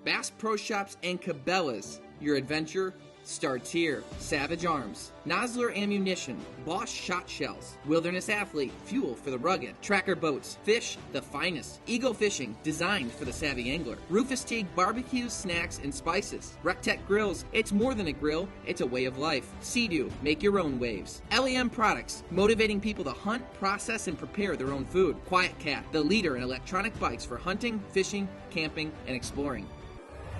Bass Pro Shops and Cabela's, your adventure starts here. Savage Arms, Nosler Ammunition, Bosch Shot Shells, Wilderness Athlete, fuel for the rugged, Tracker Boats, fish the finest, Eagle Fishing, designed for the savvy angler, Rufus Teague barbecues, snacks, and spices, Rectech Grills, it's more than a grill, it's a way of life, Sea-Doo, make your own waves, LEM Products, motivating people to hunt, process, and prepare their own food, Quiet Cat, the leader in electronic bikes for hunting, fishing, camping, and exploring.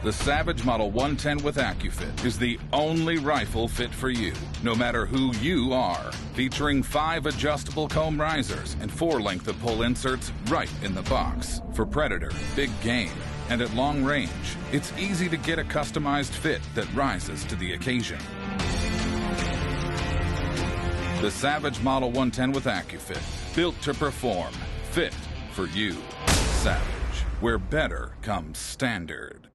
The Savage Model 110 with AccuFit is the only rifle fit for you, no matter who you are. Featuring 5 adjustable comb risers and 4 length of pull inserts right in the box. For predator, big game, and at long range, it's easy to get a customized fit that rises to the occasion. The Savage Model 110 with AccuFit, built to perform, fit for you. Savage, where better comes standard.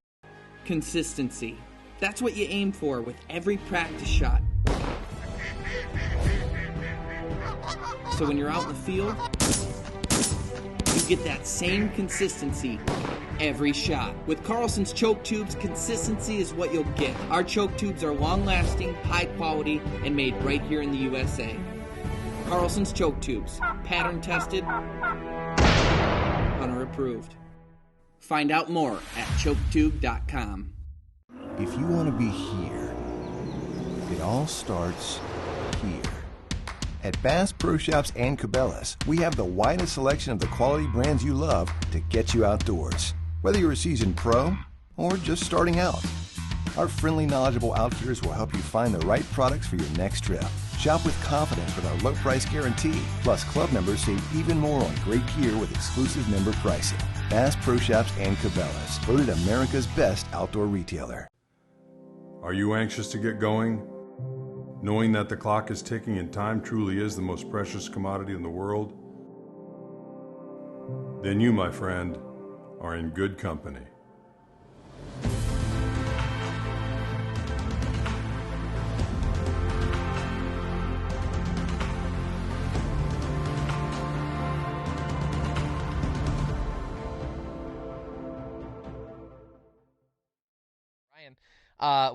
Consistency. That's what you aim for with every practice shot. So when you're out in the field, you get that same consistency every shot. With Carlson's choke tubes, consistency is what you'll get. Our choke tubes are long-lasting, high quality, and made right here in the USA. Carlson's choke tubes, pattern tested, hunter approved. Find out more at choketube.com. If you want to be here, it all starts here. At Bass Pro Shops and Cabela's, we have the widest selection of the quality brands you love to get you outdoors. Whether you're a seasoned pro or just starting out, our friendly, knowledgeable outfitters will help you find the right products for your next trip. Shop with confidence with our low price guarantee. Plus, club members save even more on great gear with exclusive member pricing. Bass Pro Shops and Cabela's, voted America's best outdoor retailer. Are you anxious to get going? Knowing that the clock is ticking and time truly is the most precious commodity in the world? Then you, my friend, are in good company.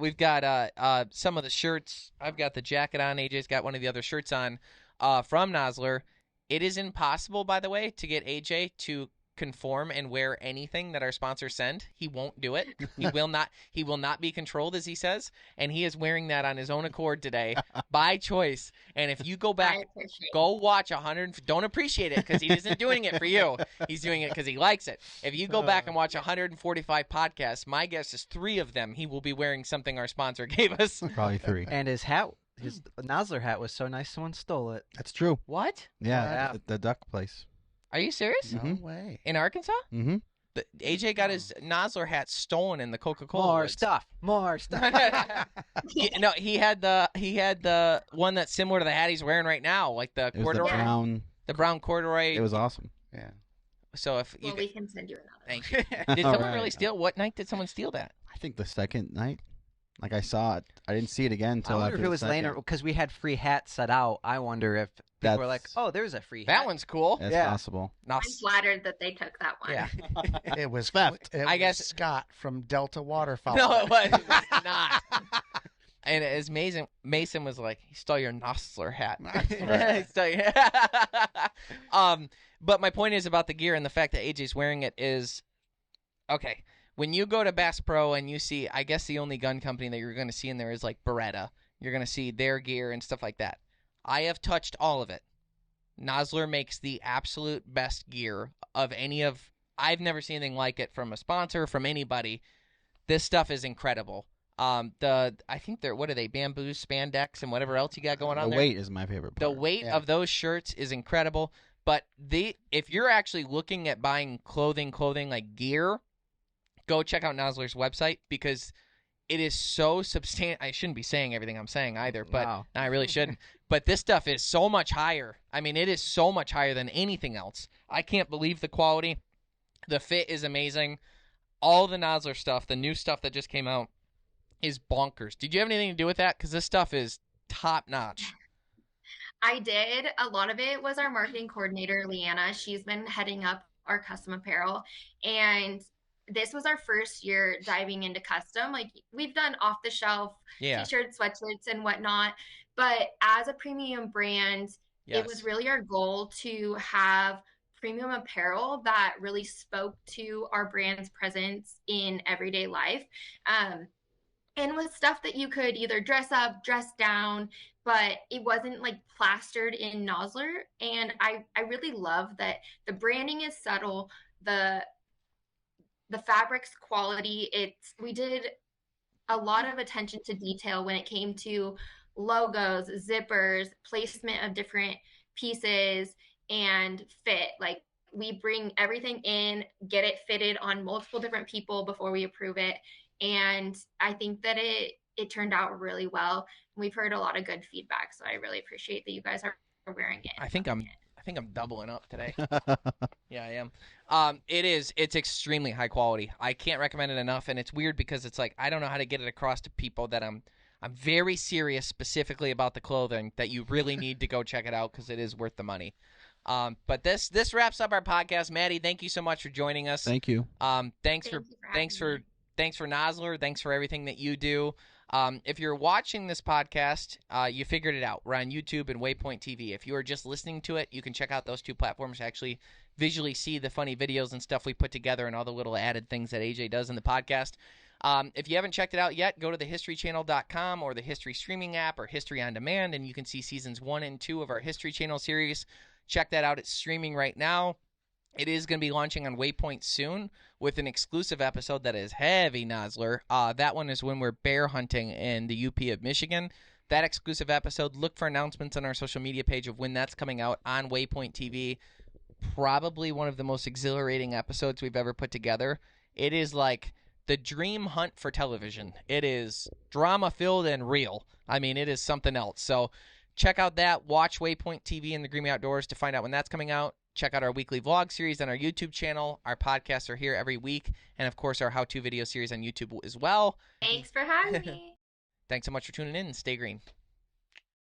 We've got some of the shirts. I've got the jacket on. AJ's got one of the other shirts on from Nosler. It is impossible, by the way, to get AJ to conform and wear anything that our sponsors send. He won't do it. He will not. He will not be controlled, as he says. And he is wearing that on his own accord today, by choice. And if you go back, go watch 100. Don't appreciate it because he isn't doing it for you. He's doing it because he likes it. If you go back and watch 145 podcasts, my guess is 3 of them he will be wearing something our sponsor gave us. Probably 3. And his hat, his Nosler hat was so nice someone stole it. That's true. What? Yeah, the duck place. Are you serious? No way. In Arkansas? Mm-hmm. AJ got his Nosler hat stolen in the Coca-Cola. More stuff. No, he had the one that's similar to the hat he's wearing right now, like the corduroy. The brown corduroy. It was awesome. Yeah. So if we can send you another. Thank you. Did someone really steal? What night did someone steal that? I think the second night. Like I saw it, I didn't see it again until I wonder after if it was laying because we had free hats set out. I wonder if people were like, "Oh, there's a free hat." That one's cool. That's possible. I'm flattered that they took that one. Yeah. It was theft. I guess Scott from Delta Waterfowl. No, it was not. And as Mason was like, he stole your Nosler hat. But my point is about the gear and the fact that AJ's wearing it is, okay, when you go to Bass Pro and you see, I guess the only gun company that you're going to see in there is like Beretta. You're going to see their gear and stuff like that. I have touched all of it. Nosler makes the absolute best gear of any of, I've never seen anything like it from a sponsor, from anybody. This stuff is incredible. I think they're, what are they, bamboo spandex and whatever else you got going on The there. weight is my favorite part. The weight of those shirts is incredible. But if you're actually looking at buying clothing like gear, go check out Nosler's website because it is so substantial. I shouldn't be saying everything I'm saying either, but I really shouldn't. But this stuff is so much higher. I mean, it is so much higher than anything else. I can't believe the quality. The fit is amazing. All the Nosler stuff, the new stuff that just came out, is bonkers. Did you have anything to do with that? Because this stuff is top notch. I did. A lot of it was our marketing coordinator, Leanna. She's been heading up our custom apparel. And this was our first year diving into custom. Like, we've done off the shelf t-shirts, sweatshirts, and whatnot. But as a premium brand, it was really our goal to have premium apparel that really spoke to our brand's presence in everyday life. And with stuff that you could either dress up, dress down, but it wasn't like plastered in Nosler. And I really love that the branding is subtle. The fabric's quality, we did a lot of attention to detail when it came to logos, zippers, placement of different pieces, and fit. Like, we bring everything in, get it fitted on multiple different people before we approve it. And I think that it turned out really well. We've heard a lot of good feedback, so I really appreciate that you guys are wearing it. I think I'm doubling up today. Yeah, I am. It's extremely high quality. I can't recommend it enough, and it's weird because it's like I don't know how to get it across to people that I'm very serious specifically about the clothing, that you really need to go check it out because it is worth the money. But this wraps up our podcast. Maddie, thank you so much for joining us. Thank you. Thanks for Nosler. Thanks for everything that you do. If you're watching this podcast, you figured it out. We're on YouTube and Waypoint TV. If you are just listening to it, you can check out those two platforms to actually visually see the funny videos and stuff we put together and all the little added things that AJ does in the podcast. If you haven't checked it out yet, go to thehistorychannel.com or the History Streaming app or History On Demand, and you can see seasons 1 and 2 of our History Channel series. Check that out. It's streaming right now. It is going to be launching on Waypoint soon with an exclusive episode that is heavy Nosler. That one is when we're bear hunting in the UP of Michigan. That exclusive episode, look for announcements on our social media page of when that's coming out on Waypoint TV. Probably one of the most exhilarating episodes we've ever put together. It is like the dream hunt for television. It is drama-filled and real. I mean, it is something else. So check out that. Watch Waypoint TV and the Green Outdoors to find out when that's coming out. Check out our weekly vlog series on our YouTube channel. Our podcasts are here every week. And, of course, our how-to video series on YouTube as well. Thanks for having me. Thanks so much for tuning in, and stay green.